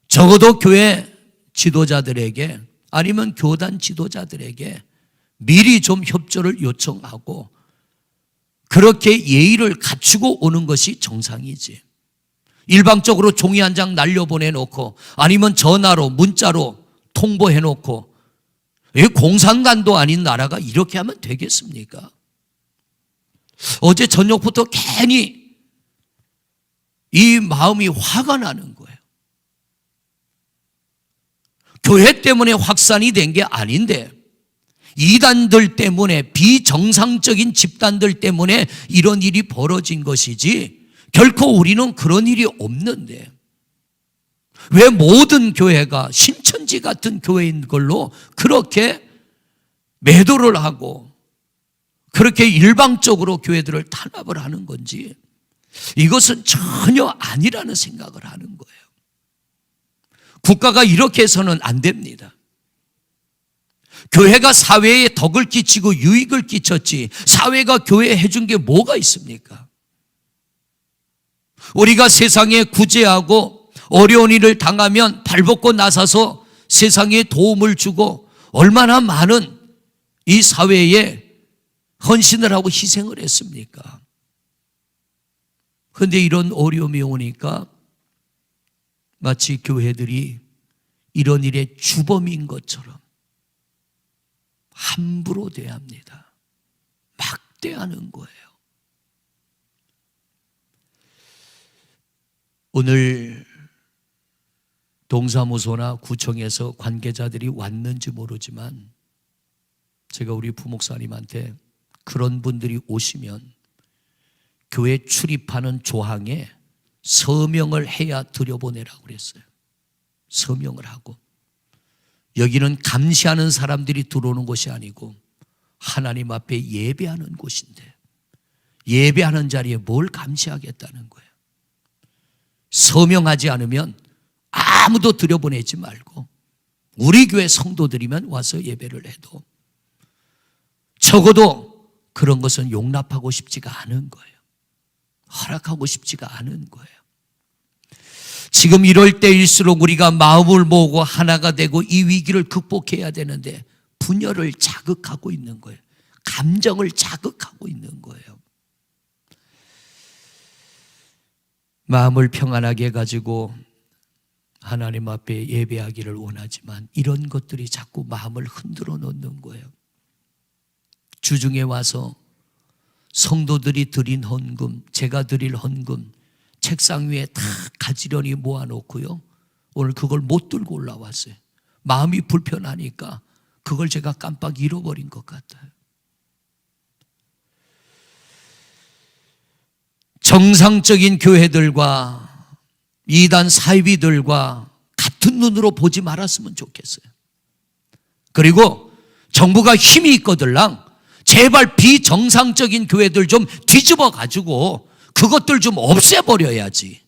적어도 교회 지도자들에게 아니면 교단 지도자들에게 미리 좀 협조를 요청하고 그렇게 예의를 갖추고 오는 것이 정상이지. 일방적으로 종이 한 장 날려보내놓고 아니면 전화로 문자로 통보해놓고, 공산당도 아닌 나라가 이렇게 하면 되겠습니까? 어제 저녁부터 괜히 이 마음이 화가 나는 거예요. 교회 때문에 확산이 된 게 아닌데 이단들 때문에, 비정상적인 집단들 때문에 이런 일이 벌어진 것이지 결코 우리는 그런 일이 없는데 왜 모든 교회가 신천지 같은 교회인 걸로 그렇게 매도를 하고 그렇게 일방적으로 교회들을 탄압을 하는 건지, 이것은 전혀 아니라는 생각을 하는 거예요. 국가가 이렇게 해서는 안 됩니다. 교회가 사회에 덕을 끼치고 유익을 끼쳤지 사회가 교회에 해준 게 뭐가 있습니까? 우리가 세상에 구제하고 어려운 일을 당하면 발벗고 나서서 세상에 도움을 주고 얼마나 많은 이 사회에 헌신을 하고 희생을 했습니까? 그런데 이런 어려움이 오니까 마치 교회들이 이런 일의 주범인 것처럼 함부로 대합니다. 막대하는 거예요. 오늘 동사무소나 구청에서 관계자들이 왔는지 모르지만 제가 우리 부목사님한테 그런 분들이 오시면 교회 출입하는 조항에 서명을 해야 들여보내라고 그랬어요. 서명을 하고. 여기는 감시하는 사람들이 들어오는 곳이 아니고 하나님 앞에 예배하는 곳인데 예배하는 자리에 뭘 감시하겠다는 거예요. 서명하지 않으면 아무도 들여보내지 말고 우리 교회 성도들이면 와서 예배를 해도 적어도 그런 것은 용납하고 싶지가 않은 거예요. 허락하고 싶지가 않은 거예요. 지금 이럴 때일수록 우리가 마음을 모으고 하나가 되고 이 위기를 극복해야 되는데 분열을 자극하고 있는 거예요. 감정을 자극하고 있는 거예요. 마음을 평안하게 해가지고 하나님 앞에 예배하기를 원하지만 이런 것들이 자꾸 마음을 흔들어 놓는 거예요. 주중에 와서 성도들이 드린 헌금, 제가 드릴 헌금 책상 위에 다 가지런히 모아놓고요. 오늘 그걸 못 들고 올라왔어요. 마음이 불편하니까 그걸 제가 깜빡 잃어버린 것 같아요. 정상적인 교회들과 이단 사이비들과 같은 눈으로 보지 말았으면 좋겠어요. 그리고 정부가 힘이 있거들랑 제발 비정상적인 교회들 좀 뒤집어 가지고 그것들 좀 없애버려야지.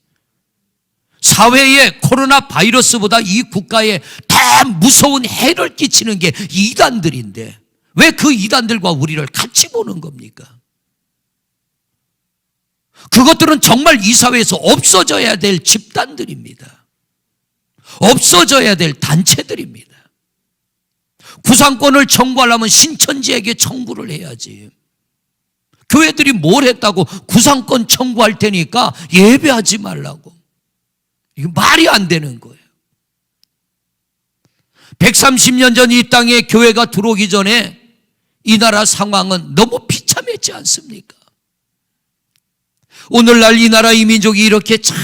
사회에 코로나 바이러스보다 이 국가에 더 무서운 해를 끼치는 게 이단들인데 왜 그 이단들과 우리를 같이 보는 겁니까? 그것들은 정말 이 사회에서 없어져야 될 집단들입니다. 없어져야 될 단체들입니다. 구상권을 청구하려면 신천지에게 청구를 해야지. 교회들이 뭘 했다고 구상권 청구할 테니까 예배하지 말라고. 이거 말이 안 되는 거예요. 130년 전 이 땅에 교회가 들어오기 전에 이 나라 상황은 너무 비참했지 않습니까? 오늘날 이 나라 이 민족이 이렇게 잘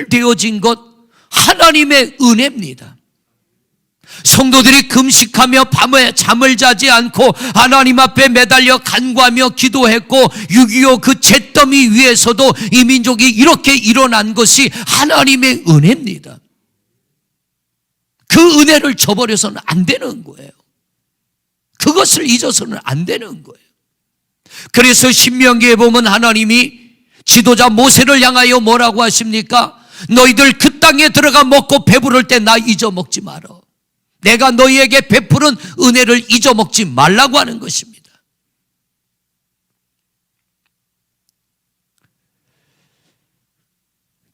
되어진 것 하나님의 은혜입니다. 성도들이 금식하며 밤에 잠을 자지 않고 하나님 앞에 매달려 간구하며 기도했고 6.25 그 잿더미 위에서도 이 민족이 이렇게 일어난 것이 하나님의 은혜입니다. 그 은혜를 저버려서는 안 되는 거예요. 그것을 잊어서는 안 되는 거예요. 그래서 신명기에 보면 하나님이 지도자 모세를 향하여 뭐라고 하십니까? 너희들 그 땅에 들어가 먹고 배부를 때 나 잊어먹지 마라. 내가 너희에게 베푸는 은혜를 잊어먹지 말라고 하는 것입니다.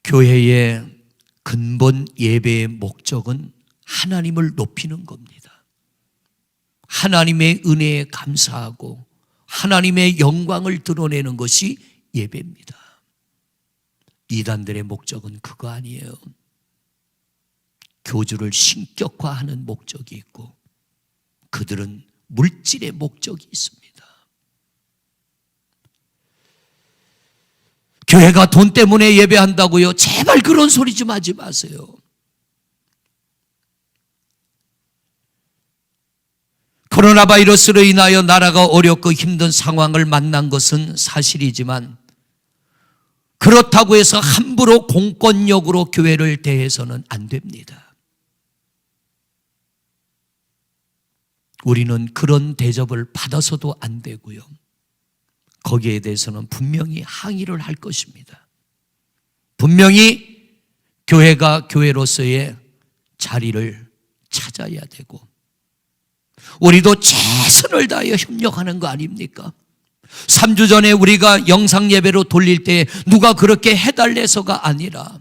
교회의 근본 예배의 목적은 하나님을 높이는 겁니다. 하나님의 은혜에 감사하고 하나님의 영광을 드러내는 것이 예배입니다. 이단들의 목적은 그거 아니에요. 교주를 신격화하는 목적이 있고 그들은 물질의 목적이 있습니다. 교회가 돈 때문에 예배한다고요? 제발 그런 소리 좀 하지 마세요. 코로나 바이러스로 인하여 나라가 어렵고 힘든 상황을 만난 것은 사실이지만 그렇다고 해서 함부로 공권력으로 교회를 대해서는 안 됩니다. 우리는 그런 대접을 받아서도 안 되고요. 거기에 대해서는 분명히 항의를 할 것입니다. 분명히 교회가 교회로서의 자리를 찾아야 되고 우리도 최선을 다하여 협력하는 거 아닙니까? 3주 전에 우리가 영상 예배로 돌릴 때 누가 그렇게 해달래서가 아니라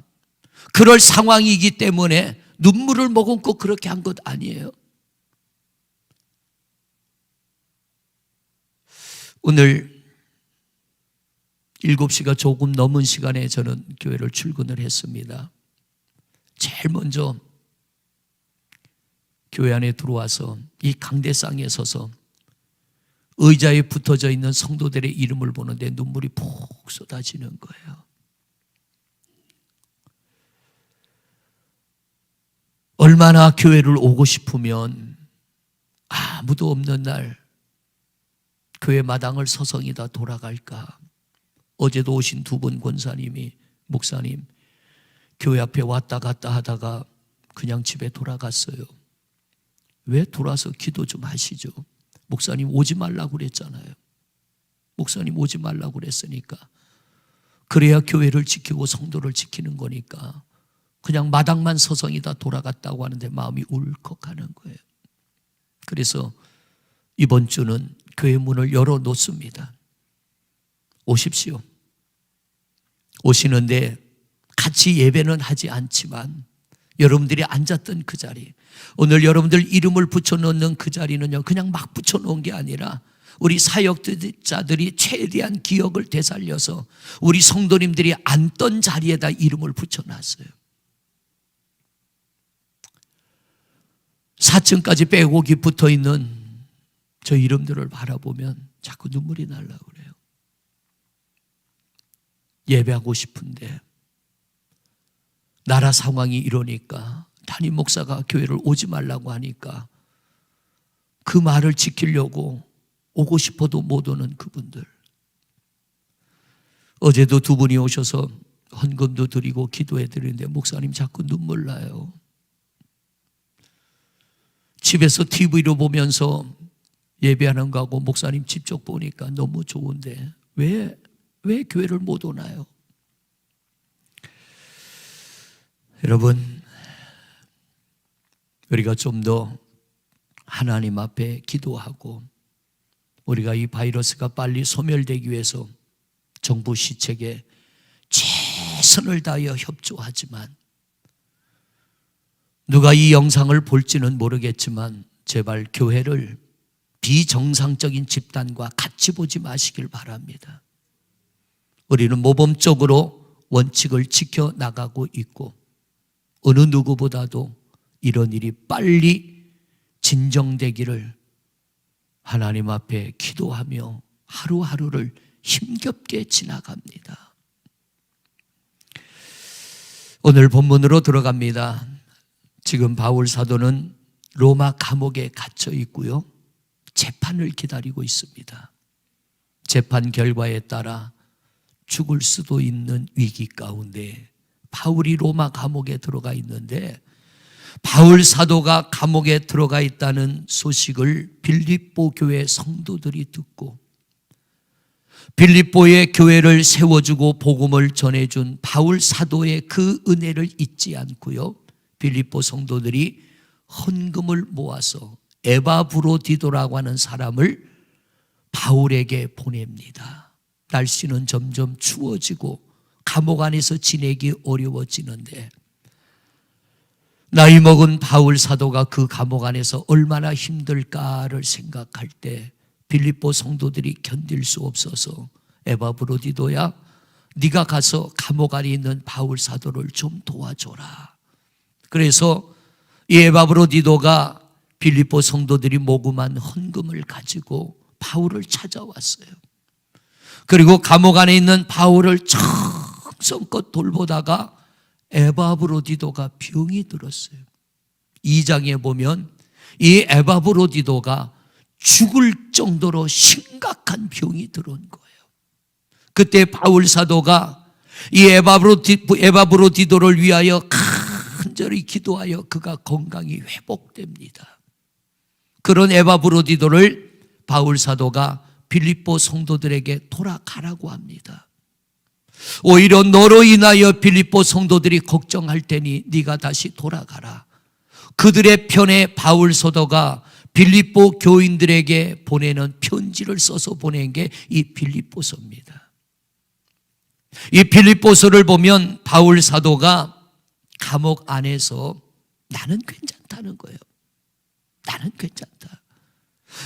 그럴 상황이기 때문에 눈물을 머금고 그렇게 한 것 아니에요. 오늘 7시가 조금 넘은 시간에 저는 교회를 출근을 했습니다. 제일 먼저 교회 안에 들어와서 이 강대상에 서서 의자에 붙어져 있는 성도들의 이름을 보는데 눈물이 푹 쏟아지는 거예요. 얼마나 교회를 오고 싶으면 아무도 없는 날 교회 마당을 서성이다 돌아갈까. 어제도 오신 두 분 권사님이 목사님 교회 앞에 왔다 갔다 하다가 그냥 집에 돌아갔어요. 왜 돌아서 기도 좀 하시죠. 목사님 오지 말라고 그랬잖아요. 목사님 오지 말라고 그랬으니까 그래야 교회를 지키고 성도를 지키는 거니까 그냥 마당만 서성이다 돌아갔다고 하는데 마음이 울컥하는 거예요. 그래서 이번 주는 교회 문을 열어놓습니다. 오십시오. 오시는데 같이 예배는 하지 않지만 여러분들이 앉았던 그 자리, 오늘 여러분들 이름을 붙여놓는 그 자리는요 그냥 막 붙여놓은 게 아니라 우리 사역자들이 최대한 기억을 되살려서 우리 성도님들이 앉던 자리에다 이름을 붙여놨어요. 4층까지 빼곡히 붙어있는 저 이름들을 바라보면 자꾸 눈물이 나려고 그래요. 예배하고 싶은데 나라 상황이 이러니까 담임 목사가 교회를 오지 말라고 하니까 그 말을 지키려고 오고 싶어도 못 오는 그분들. 어제도 두 분이 오셔서 헌금도 드리고 기도해 드리는데 목사님 자꾸 눈물 나요. 집에서 TV로 보면서 예배하는 거하고 목사님 직접 보니까 너무 좋은데 왜 교회를 못 오나요? 여러분, 우리가 좀 더 하나님 앞에 기도하고 우리가 이 바이러스가 빨리 소멸되기 위해서 정부 시책에 최선을 다하여 협조하지만 누가 이 영상을 볼지는 모르겠지만 제발 교회를 비정상적인 집단과 같이 보지 마시길 바랍니다. 우리는 모범적으로 원칙을 지켜나가고 있고 어느 누구보다도 이런 일이 빨리 진정되기를 하나님 앞에 기도하며 하루하루를 힘겹게 지나갑니다. 오늘 본문으로 들어갑니다. 지금 바울 사도는 로마 감옥에 갇혀 있고요. 재판을 기다리고 있습니다. 재판 결과에 따라 죽을 수도 있는 위기 가운데 바울이 로마 감옥에 들어가 있는데 바울 사도가 감옥에 들어가 있다는 소식을 빌립보 교회 성도들이 듣고 빌립보의 교회를 세워주고 복음을 전해준 바울 사도의 그 은혜를 잊지 않고요. 빌립보 성도들이 헌금을 모아서 에바브로디도라고 하는 사람을 바울에게 보냅니다. 날씨는 점점 추워지고 감옥 안에서 지내기 어려워지는데 나이 먹은 바울 사도가 그 감옥 안에서 얼마나 힘들까를 생각할 때 빌립보 성도들이 견딜 수 없어서 에바브로디도야 네가 가서 감옥 안에 있는 바울 사도를 좀 도와줘라. 그래서 이 에바브로디도가 빌립보 성도들이 모금한 헌금을 가지고 바울을 찾아왔어요. 그리고 감옥 안에 있는 바울을 정성껏 돌보다가 에바브로디도가 병이 들었어요. 2장에 보면 이 에바브로디도가 죽을 정도로 심각한 병이 들어온 거예요. 그때 바울 사도가 이 에바브로디도를 위하여 간절히 기도하여 그가 건강이 회복됩니다. 그런 에바브로디도를 바울 사도가 빌립보 성도들에게 돌아가라고 합니다. 오히려 너로 인하여 빌립보 성도들이 걱정할 테니 네가 다시 돌아가라. 그들의 편에 바울 사도가 빌립보 교인들에게 보내는 편지를 써서 보낸 게 이 빌립보서입니다. 이 빌립보서를 보면 바울 사도가 감옥 안에서 나는 괜찮다는 거예요. 나는 괜찮다.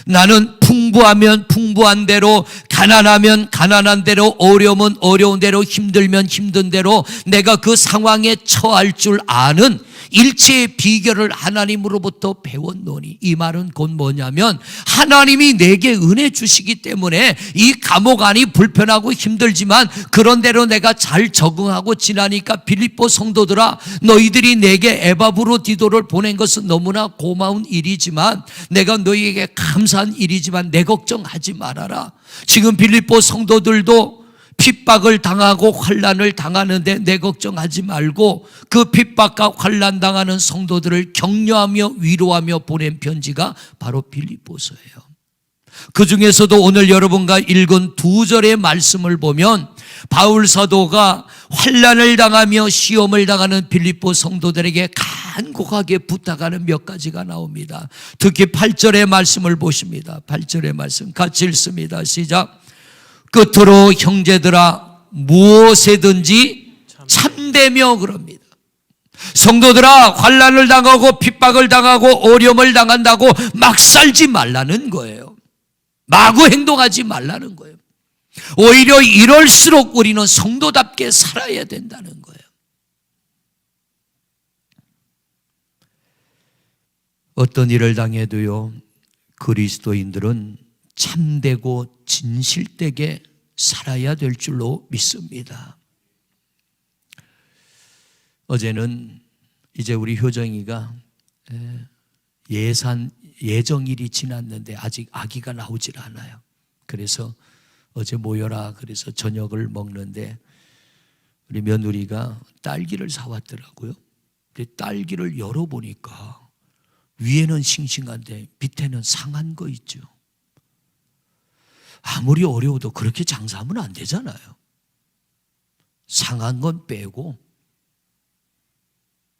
나는 풍부하면 풍부한 대로, 가난하면 가난한 대로, 어려우면 어려운 대로, 힘들면 힘든 대로 내가 그 상황에 처할 줄 아는 일체의 비결을 하나님으로부터 배웠노니, 이 말은 곧 뭐냐면 하나님이 내게 은혜 주시기 때문에 이 감옥 안이 불편하고 힘들지만 그런 대로 내가 잘 적응하고 지나니까 빌립보 성도들아, 너희들이 내게 에바브로디도를 보낸 것은 너무나 고마운 일이지만, 내가 너희에게 감사한 일이지만 내 걱정하지 말아라. 지금 빌립보 성도들도 핍박을 당하고 환난을 당하는데 내 걱정하지 말고 그 핍박과 환난 당하는 성도들을 격려하며 위로하며 보낸 편지가 바로 빌립보서예요. 그 중에서도 오늘 여러분과 읽은 2절의 말씀을 보면 바울 사도가 환난을 당하며 시험을 당하는 빌립보 성도들에게 간곡하게 부탁하는 몇 가지가 나옵니다. 특히 8절의 말씀을 보십니다. 8절의 말씀 같이 읽습니다. 시작. 끝으로 형제들아, 무엇에든지 참되며 그럽니다. 성도들아, 환난을 당하고 핍박을 당하고 어려움을 당한다고 막 살지 말라는 거예요. 마구 행동하지 말라는 거예요. 오히려 이럴수록 우리는 성도답게 살아야 된다는 거예요. 어떤 일을 당해도요, 그리스도인들은 참되고 진실되게 살아야 될 줄로 믿습니다. 어제는 이제 우리 효정이가 예정일이 지났는데 아직 아기가 나오질 않아요. 그래서 어제 모여라 그래서 저녁을 먹는데 우리 며느리가 딸기를 사왔더라고요. 근데 딸기를 열어보니까 위에는 싱싱한데 밑에는 상한 거 있죠. 아무리 어려워도 그렇게 장사하면 안 되잖아요. 상한 건 빼고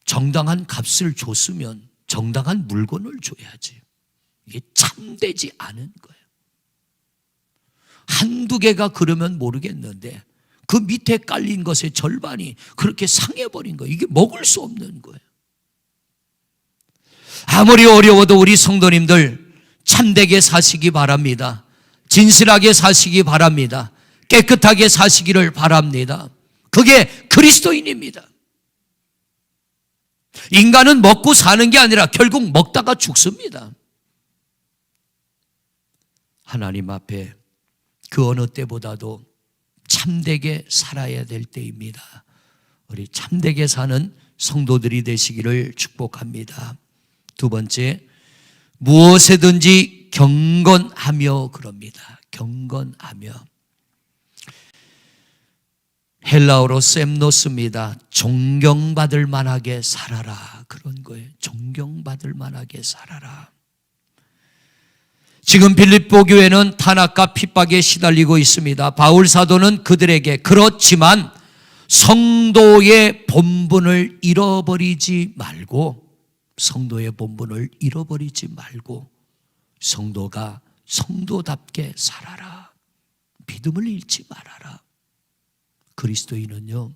정당한 값을 줬으면 정당한 물건을 줘야지. 이게 참되지 않은 거예요. 한두 개가 그러면 모르겠는데 그 밑에 깔린 것의 절반이 그렇게 상해버린 거예요. 이게 먹을 수 없는 거예요. 아무리 어려워도 우리 성도님들 참되게 사시기 바랍니다. 진실하게 사시기 바랍니다. 깨끗하게 사시기를 바랍니다. 그게 그리스도인입니다. 인간은 먹고 사는 게 아니라 결국 먹다가 죽습니다. 하나님 앞에 그 어느 때보다도 참되게 살아야 될 때입니다. 우리 참되게 사는 성도들이 되시기를 축복합니다. 두 번째, 무엇에든지 경건하며 그럽니다. 경건하며. 헬라어로 셈노스입니다. 존경받을 만하게 살아라. 그런 거예요. 존경받을 만하게 살아라. 지금 빌립보 교회는 탄압과 핍박에 시달리고 있습니다. 바울 사도는 그들에게 그렇지만 성도의 본분을 잃어버리지 말고, 성도의 본분을 잃어버리지 말고 성도가 성도답게 살아라. 믿음을 잃지 말아라. 그리스도인은요,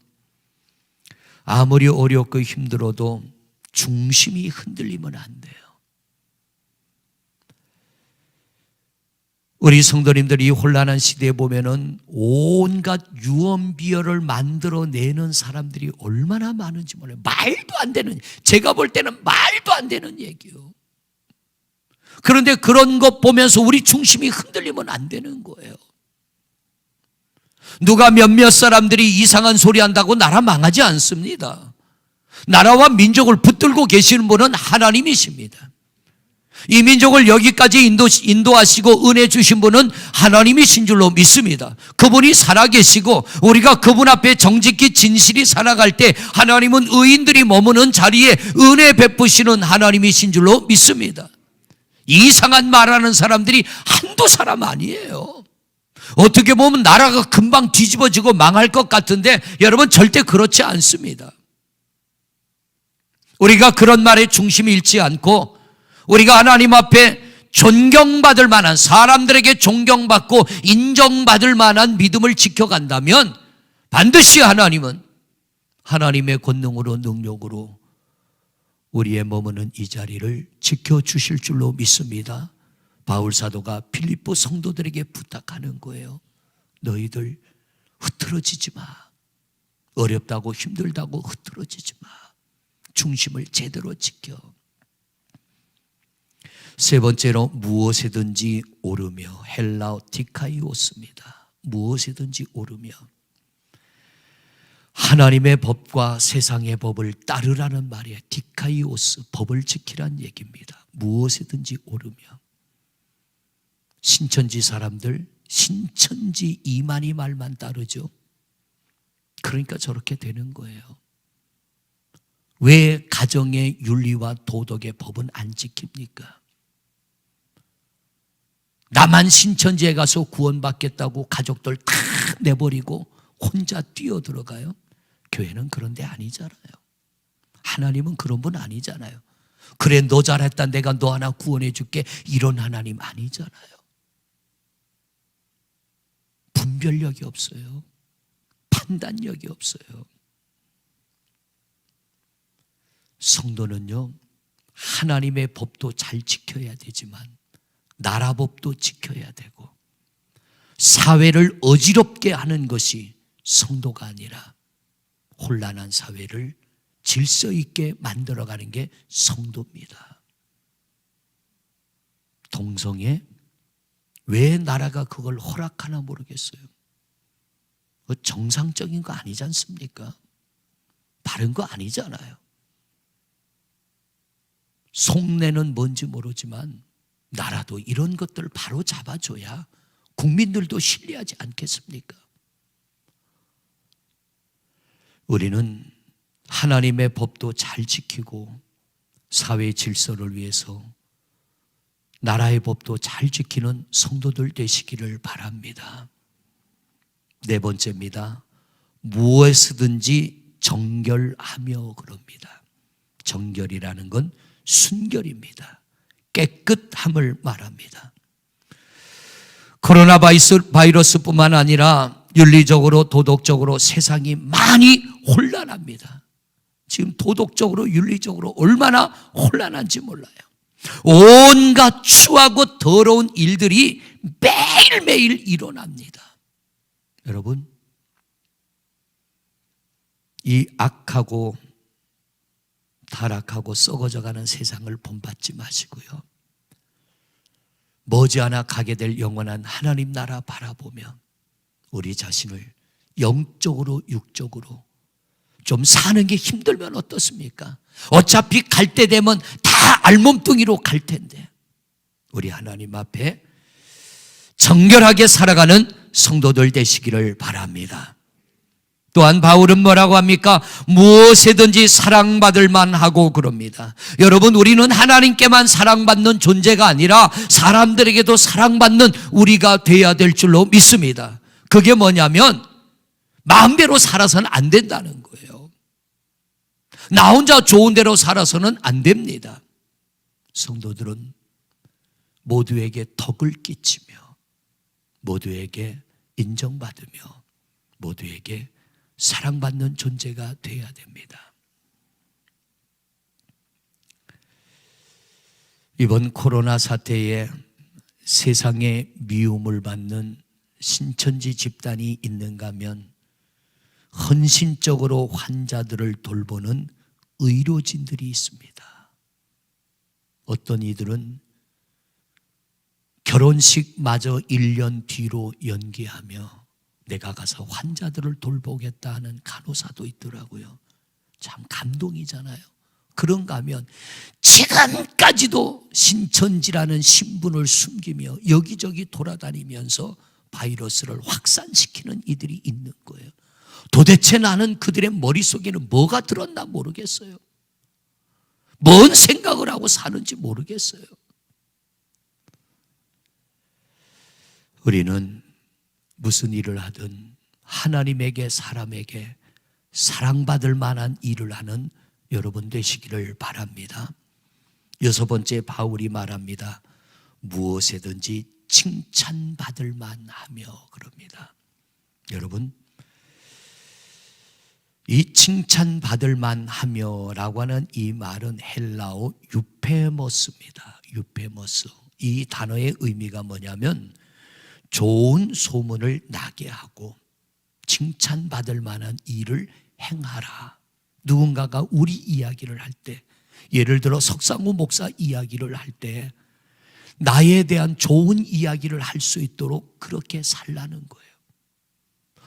아무리 어렵고 힘들어도 중심이 흔들리면 안 돼요. 우리 성도님들이 혼란한 시대에 보면은 온갖 유언비어를 만들어내는 사람들이 얼마나 많은지 몰라요. 말도 안 되는, 제가 볼 때는 말도 안 되는 얘기요. 그런데 그런 것 보면서 우리 중심이 흔들리면 안 되는 거예요. 누가 몇몇 사람들이 이상한 소리 한다고 나라 망하지 않습니다. 나라와 민족을 붙들고 계시는 분은 하나님이십니다. 이 민족을 여기까지 인도하시고 은혜 주신 분은 하나님이신 줄로 믿습니다. 그분이 살아계시고 우리가 그분 앞에 정직히 진실히 살아갈 때 하나님은 의인들이 머무는 자리에 은혜 베푸시는 하나님이신 줄로 믿습니다. 이상한 말하는 사람들이 한두 사람 아니에요. 어떻게 보면 나라가 금방 뒤집어지고 망할 것 같은데 여러분, 절대 그렇지 않습니다. 우리가 그런 말에 중심이 잃지 않고 우리가 하나님 앞에 존경받을 만한, 사람들에게 존경받고 인정받을 만한 믿음을 지켜간다면 반드시 하나님은 하나님의 권능으로 능력으로 우리의 머무는 이 자리를 지켜주실 줄로 믿습니다. 바울 사도가 빌립보 성도들에게 부탁하는 거예요. 너희들 흐트러지지 마. 어렵다고 힘들다고 흐트러지지 마. 중심을 제대로 지켜. 세 번째로 무엇이든지 오르며, 헬라어 디카이오스입니다. 무엇이든지 오르며, 하나님의 법과 세상의 법을 따르라는 말이에요. 디카이오스, 법을 지키란 얘기입니다. 무엇이든지 오르며. 신천지 사람들 신천지 이만희 말만 따르죠. 그러니까 저렇게 되는 거예요. 왜 가정의 윤리와 도덕의 법은 안 지킵니까? 나만 신천지에 가서 구원받겠다고 가족들 다 내버리고 혼자 뛰어들어가요? 교회는 그런 데 아니잖아요. 하나님은 그런 분 아니잖아요. 그래, 너 잘했다, 내가 너 하나 구원해 줄게, 이런 하나님 아니잖아요. 분별력이 없어요. 판단력이 없어요. 성도는요, 하나님의 법도 잘 지켜야 되지만 나라 법도 지켜야 되고, 사회를 어지럽게 하는 것이 성도가 아니라 혼란한 사회를 질서 있게 만들어가는 게 성도입니다. 동성애, 왜 나라가 그걸 허락하나 모르겠어요. 정상적인 거 아니지 않습니까? 바른 거 아니잖아요. 속내는 뭔지 모르지만 나라도 이런 것들을 바로 잡아줘야 국민들도 신뢰하지 않겠습니까? 우리는 하나님의 법도 잘 지키고 사회 질서를 위해서 나라의 법도 잘 지키는 성도들 되시기를 바랍니다. 네 번째입니다. 무엇이든지 정결하며 그럽니다. 정결이라는 건 순결입니다. 깨끗함을 말합니다. 코로나 바이러스뿐만 아니라 윤리적으로 도덕적으로 세상이 많이 혼란합니다. 지금 도덕적으로 윤리적으로 얼마나 혼란한지 몰라요. 온갖 추하고 더러운 일들이 매일매일 일어납니다. 여러분, 이 악하고 타락하고 썩어져가는 세상을 본받지 마시고요, 머지않아 가게 될 영원한 하나님 나라 바라보며 우리 자신을 영적으로 육적으로 좀 사는 게 힘들면 어떻습니까? 어차피 갈 때 되면 다 알몸뚱이로 갈 텐데 우리 하나님 앞에 정결하게 살아가는 성도들 되시기를 바랍니다. 또한 바울은 뭐라고 합니까? 무엇이든지 사랑받을 만하고 그럽니다. 여러분, 우리는 하나님께만 사랑받는 존재가 아니라 사람들에게도 사랑받는 우리가 돼야 될 줄로 믿습니다. 그게 뭐냐면 마음대로 살아서는 안 된다는 거예요. 나 혼자 좋은 대로 살아서는 안 됩니다. 성도들은 모두에게 덕을 끼치며 모두에게 인정받으며 모두에게 사랑받는 존재가 되어야 됩니다. 이번 코로나 사태에 세상의 미움을 받는 신천지 집단이 있는가 하면 헌신적으로 환자들을 돌보는 의료진들이 있습니다. 어떤 이들은 결혼식마저 1년 뒤로 연기하며 내가 가서 환자들을 돌보겠다 하는 간호사도 있더라고요. 참 감동이잖아요. 그런가 하면 지금까지도 신천지라는 신분을 숨기며 여기저기 돌아다니면서 바이러스를 확산시키는 이들이 있는 거예요. 도대체 나는 그들의 머릿속에는 뭐가 들었나 모르겠어요. 뭔 생각을 하고 사는지 모르겠어요. 우리는 무슨 일을 하든 하나님에게 사람에게 사랑받을 만한 일을 하는 여러분 되시기를 바랍니다. 여섯 번째 바울이 말합니다. 무엇에든지 칭찬받을 만하며 그럽니다. 여러분, 이 칭찬받을 만하며라고 하는 이 말은 헬라어 유페머스입니다. 유페머스. 이 단어의 의미가 뭐냐면 좋은 소문을 나게 하고 칭찬받을 만한 일을 행하라. 누군가가 우리 이야기를 할 때, 예를 들어 석상우 목사 이야기를 할 때 나에 대한 좋은 이야기를 할 수 있도록 그렇게 살라는 거예요.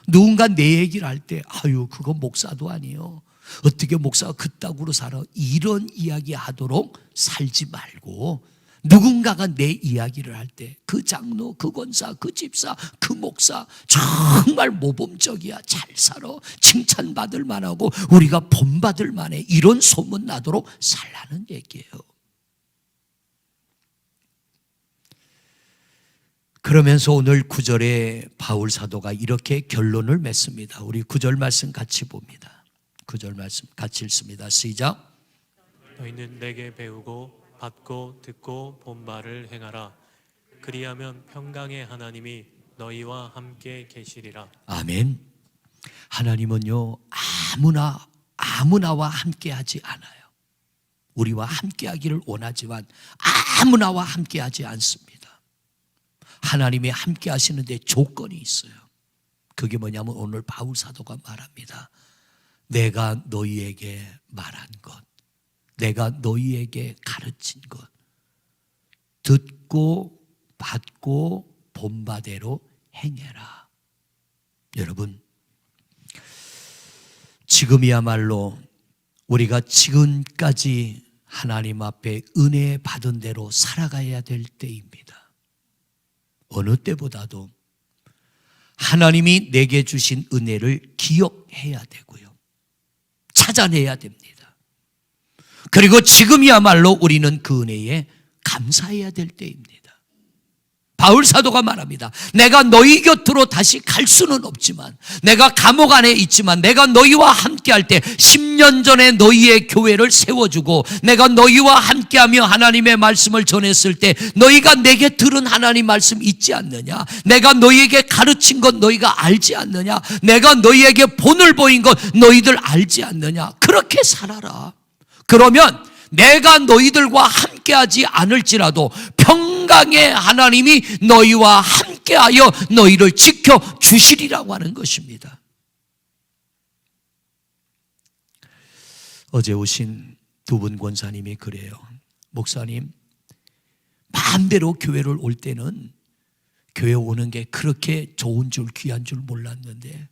누군가 내 얘기를 할 때 아유 그거 목사도 아니에요, 어떻게 목사가 그따구로 살아, 이런 이야기 하도록 살지 말고, 누군가가 내 이야기를 할 때 그 장로, 그 권사, 그 집사, 그 목사 정말 모범적이야, 잘 살아, 칭찬받을 만하고 우리가 본받을 만해, 이런 소문 나도록 살라는 얘기예요. 그러면서 오늘 9절에 바울 사도가 이렇게 결론을 맺습니다. 우리 9절 말씀 같이 봅니다. 9절 말씀 같이 읽습니다. 시작. 너희는 내게 배우고 받고 듣고 본 바를 행하라. 그리하면 평강의 하나님이 너희와 함께 계시리라. 아멘. 하나님은요 아무나와 함께하지 않아요. 우리와 함께하기를 원하지만 아무나와 함께하지 않습니다. 하나님이 함께 하시는데 조건이 있어요. 그게 뭐냐면 오늘 바울 사도가 말합니다. 내가 너희에게 말한 것, 내가 너희에게 가르친 것, 듣고 받고 본 바대로 행해라. 여러분, 지금이야말로 우리가 지금까지 하나님 앞에 은혜 받은 대로 살아가야 될 때입니다. 어느 때보다도 하나님이 내게 주신 은혜를 기억해야 되고요, 찾아내야 됩니다. 그리고 지금이야말로 우리는 그 은혜에 감사해야 될 때입니다. 바울 사도가 말합니다. 내가 너희 곁으로 다시 갈 수는 없지만, 내가 감옥 안에 있지만 내가 너희와 함께할 때 10년 전에 너희의 교회를 세워주고 내가 너희와 함께하며 하나님의 말씀을 전했을 때 너희가 내게 들은 하나님 말씀 있지 않느냐, 내가 너희에게 가르친 것 너희가 알지 않느냐, 내가 너희에게 본을 보인 것 너희들 알지 않느냐, 그렇게 살아라. 그러면 내가 너희들과 함께하지 않을지라도 평강의 하나님이 너희와 함께하여 너희를 지켜주시리라고 하는 것입니다. 어제 오신 두 분 권사님이 그래요. 목사님, 마음대로 교회를 올 때는 교회 오는 게 그렇게 좋은 줄, 귀한 줄 몰랐는데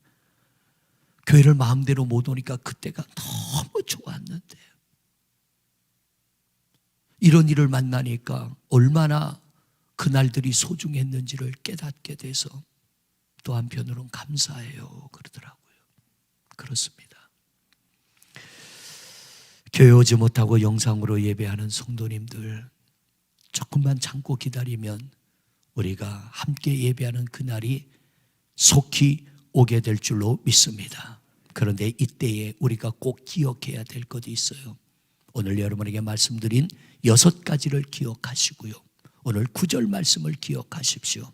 교회를 마음대로 못 오니까 그때가 너무 좋았는데, 이런 일을 만나니까 얼마나 그날들이 소중했는지를 깨닫게 돼서 또 한편으로는 감사해요 그러더라고요. 그렇습니다. 교회 오지 못하고 영상으로 예배하는 성도님들, 조금만 참고 기다리면 우리가 함께 예배하는 그날이 속히 오게 될 줄로 믿습니다. 그런데 이때에 우리가 꼭 기억해야 될 것이 있어요. 오늘 여러분에게 말씀드린 6가지를 기억하시고요, 오늘 9절 말씀을 기억하십시오.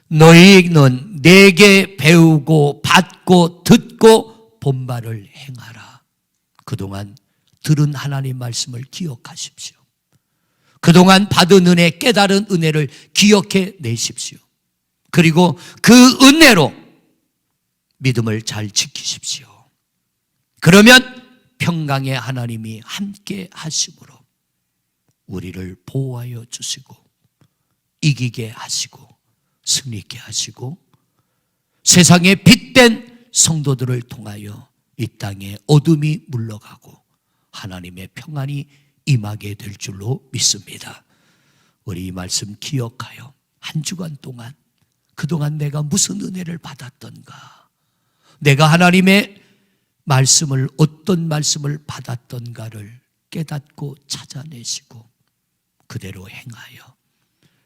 너희는 내게 배우고 받고 듣고 본 바를 행하라. 그동안 들은 하나님 말씀을 기억하십시오. 그동안 받은 은혜, 깨달은 은혜를 기억해 내십시오. 그리고 그 은혜로 믿음을 잘 지키십시오. 그러면 평강의 하나님이 함께 하심으로 우리를 보호하여 주시고 이기게 하시고 승리케 하시고 세상에 빛된 성도들을 통하여 이 땅에 어둠이 물러가고 하나님의 평안이 임하게 될 줄로 믿습니다. 우리 이 말씀 기억하여 한 주간 동안 그동안 내가 무슨 은혜를 받았던가, 내가 하나님의 말씀을 어떤 말씀을 받았던가를 깨닫고 찾아내시고 그대로 행하여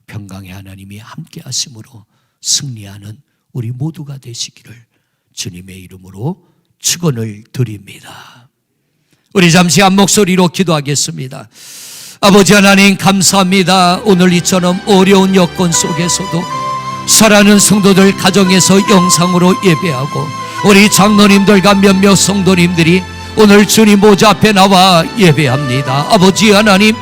평강의 하나님이 함께 하심으로 승리하는 우리 모두가 되시기를 주님의 이름으로 축원을 드립니다. 우리 잠시 한 목소리로 기도하겠습니다. 아버지 하나님 감사합니다. 오늘 이처럼 어려운 여건 속에서도 사랑하는 성도들 가정에서 영상으로 예배하고 우리 장로님들과 몇몇 성도님들이 오늘 주님 보좌 앞에 나와 예배합니다. 아버지 하나님,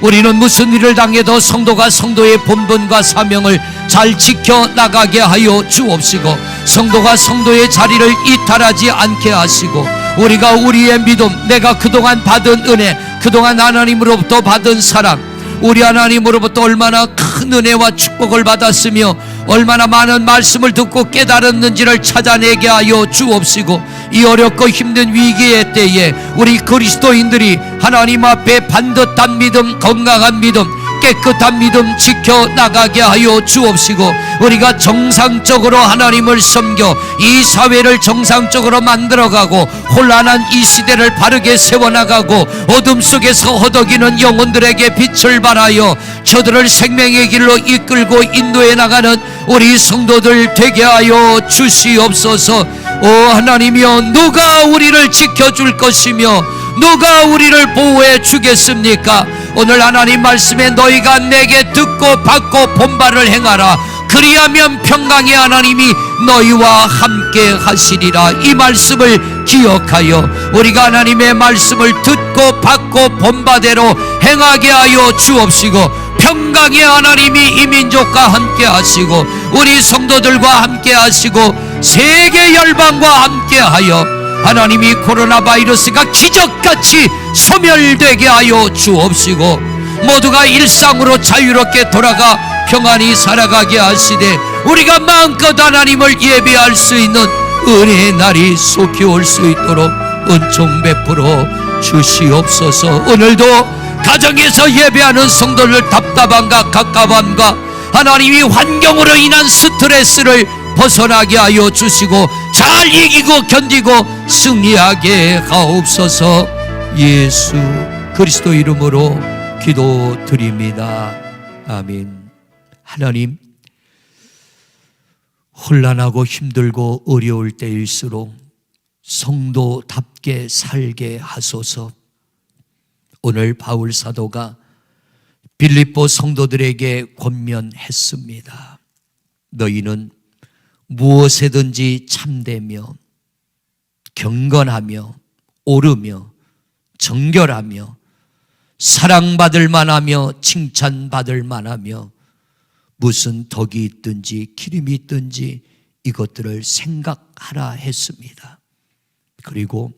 우리는 무슨 일을 당해도 성도가 성도의 본분과 사명을 잘 지켜나가게 하여 주옵시고, 성도가 성도의 자리를 이탈하지 않게 하시고, 우리가 우리의 믿음, 내가 그동안 받은 은혜, 그동안 하나님으로부터 받은 사랑, 우리 하나님으로부터 얼마나 큰 은혜와 축복을 받았으며 얼마나 많은 말씀을 듣고 깨달았는지를 찾아내게 하여 주옵시고, 이 어렵고 힘든 위기의 때에 우리 그리스도인들이 하나님 앞에 반듯한 믿음, 건강한 믿음, 깨끗한 믿음 지켜나가게 하여 주옵시고, 우리가 정상적으로 하나님을 섬겨 이 사회를 정상적으로 만들어가고 혼란한 이 시대를 바르게 세워나가고 어둠 속에서 허덕이는 영혼들에게 빛을 발하여 저들을 생명의 길로 이끌고 인도해 나가는 우리 성도들 되게 하여 주시옵소서. 오 하나님이여, 누가 우리를 지켜줄 것이며 누가 우리를 보호해 주겠습니까? 오늘 하나님 말씀에 너희가 내게 듣고 받고 본바를 행하라, 그리하면 평강의 하나님이 너희와 함께 하시리라. 이 말씀을 기억하여 우리가 하나님의 말씀을 듣고 받고 본바대로 행하게 하여 주옵시고, 평강의 하나님이 이 민족과 함께 하시고 우리 성도들과 함께 하시고 세계 열방과 함께 하여 하나님이 코로나 바이러스가 기적같이 소멸되게 하여 주옵시고, 모두가 일상으로 자유롭게 돌아가 평안히 살아가게 하시되 우리가 마음껏 하나님을 예배할 수 있는 은혜의 날이 속히 올 수 있도록 은총 베풀어 주시옵소서. 오늘도 가정에서 예배하는 성도들 답답함과 갑갑함과 하나님이 환경으로 인한 스트레스를 벗어나게 하여 주시고 잘 이기고 견디고 승리하게 하옵소서. 예수 그리스도 이름으로 기도드립니다. 아멘. 하나님, 혼란하고 힘들고 어려울 때일수록 성도답게 살게 하소서. 오늘 바울 사도가 빌립보 성도들에게 권면했습니다. 너희는 무엇에든지 참되며 경건하며 오르며 정결하며 사랑받을 만하며 칭찬받을 만하며 무슨 덕이 있든지 기름이 있든지 이것들을 생각하라 했습니다. 그리고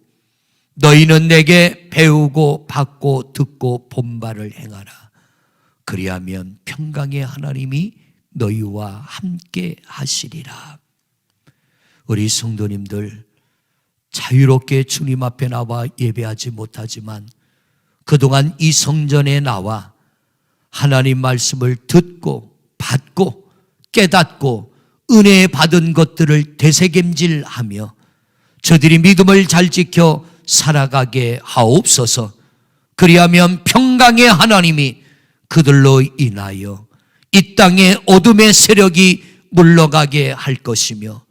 너희는 내게 배우고 받고 듣고 본바를 행하라. 그리하면 평강의 하나님이 너희와 함께 하시리라. 우리 성도님들 자유롭게 주님 앞에 나와 예배하지 못하지만 그동안 이 성전에 나와 하나님 말씀을 듣고 받고 깨닫고 은혜 받은 것들을 되새김질하며 저들이 믿음을 잘 지켜 살아가게 하옵소서. 그리하면 평강의 하나님이 그들로 인하여 이 땅의 어둠의 세력이 물러가게 할 것이며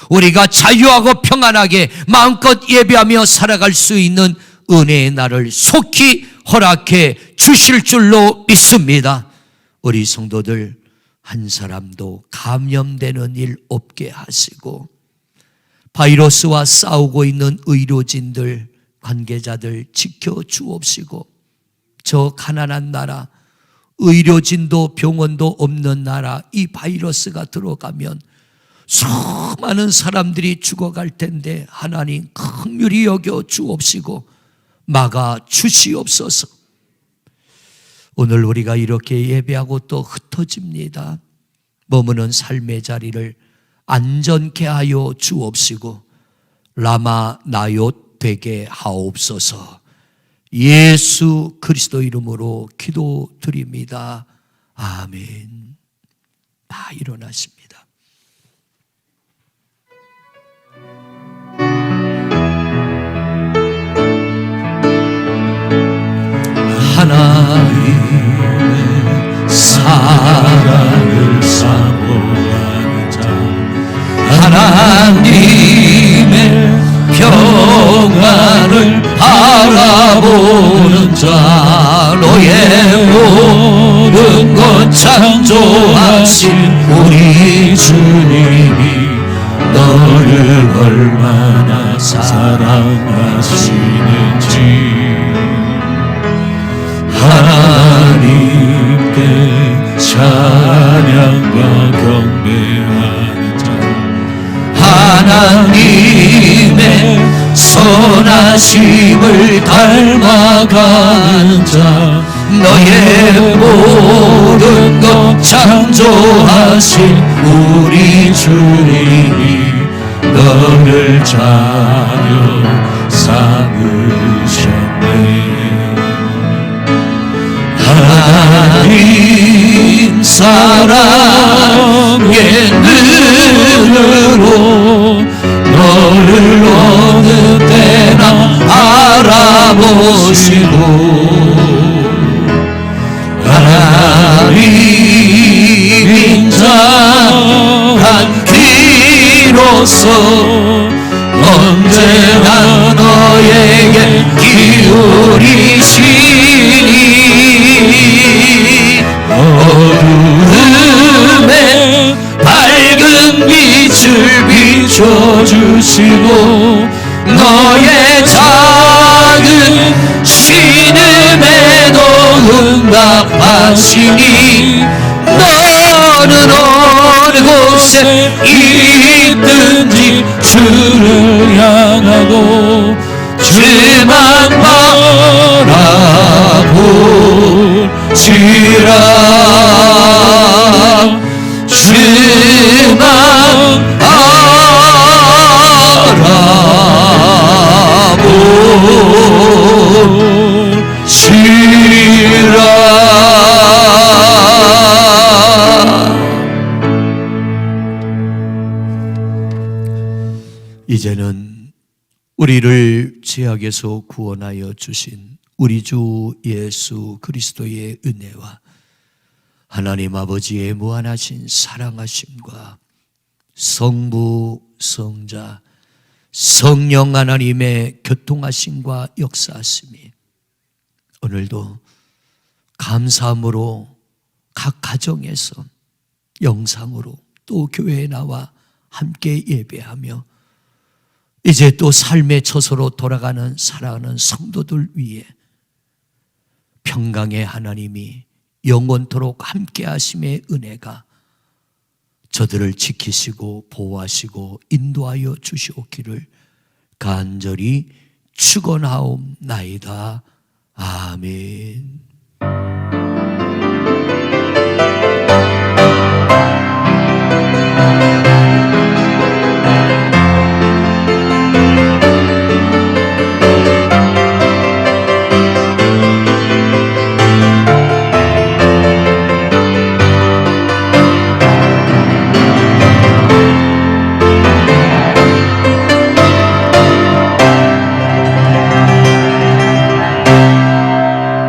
우리가 자유하고 평안하게 마음껏 예배하며 살아갈 수 있는 은혜의 날을 속히 허락해 주실 줄로 믿습니다. 우리 성도들 한 사람도 감염되는 일 없게 하시고 바이러스와 싸우고 있는 의료진들, 관계자들 지켜주옵시고 저 가난한 나라, 의료진도 병원도 없는 나라 이 바이러스가 들어가면 수많은 사람들이 죽어갈 텐데 하나님 긍휼히 여겨 주옵시고 막아 주시옵소서. 오늘 우리가 이렇게 예배하고 또 흩어집니다. 머무는 삶의 자리를 안전케 하여 주옵시고 라마 나얏 되게 하옵소서. 예수 그리스도 이름으로 기도드립니다. 아멘. 다 일어나십니다. 하나님의 사랑을 사모하는 자, 하나님의 평안을 바라보는 자, 너의 창조하신 우리 주님이 너를 얼마나 사랑하시는지 하나님께 찬양과 경배하는 자 하나님의 선하심을 닮아가는 자 너의 모든 것 창조하신 우리 주님이 너를 자녀 삼으셨네. 하나님 사랑의 눈으로 너를 어느 때나 알아보시고 하나님 인자한 귀로서 언제나 너에게 기울이시니 어두움에 밝은 빛을 비춰주시고 너의 작은 신음에도 응답하시니 너는 어느 곳에 있든지 주를 향하고 주만 바라볼지라 주만 이제는 우리를 죄악에서 구원하여 주신 우리 주 예수 그리스도의 은혜와 하나님 아버지의 무한하신 사랑하심과 성부, 성자, 성령 하나님의 교통하심과 역사하심이 오늘도 감사함으로 각 가정에서 영상으로 또 교회에 나와 함께 예배하며 이제 또 삶의 처소로 돌아가는 사랑하는 성도들 위해 평강의 하나님이 영원토록 함께 하심의 은혜가 저들을 지키시고 보호하시고 인도하여 주시옵기를 간절히 축원하옵나이다. 아멘.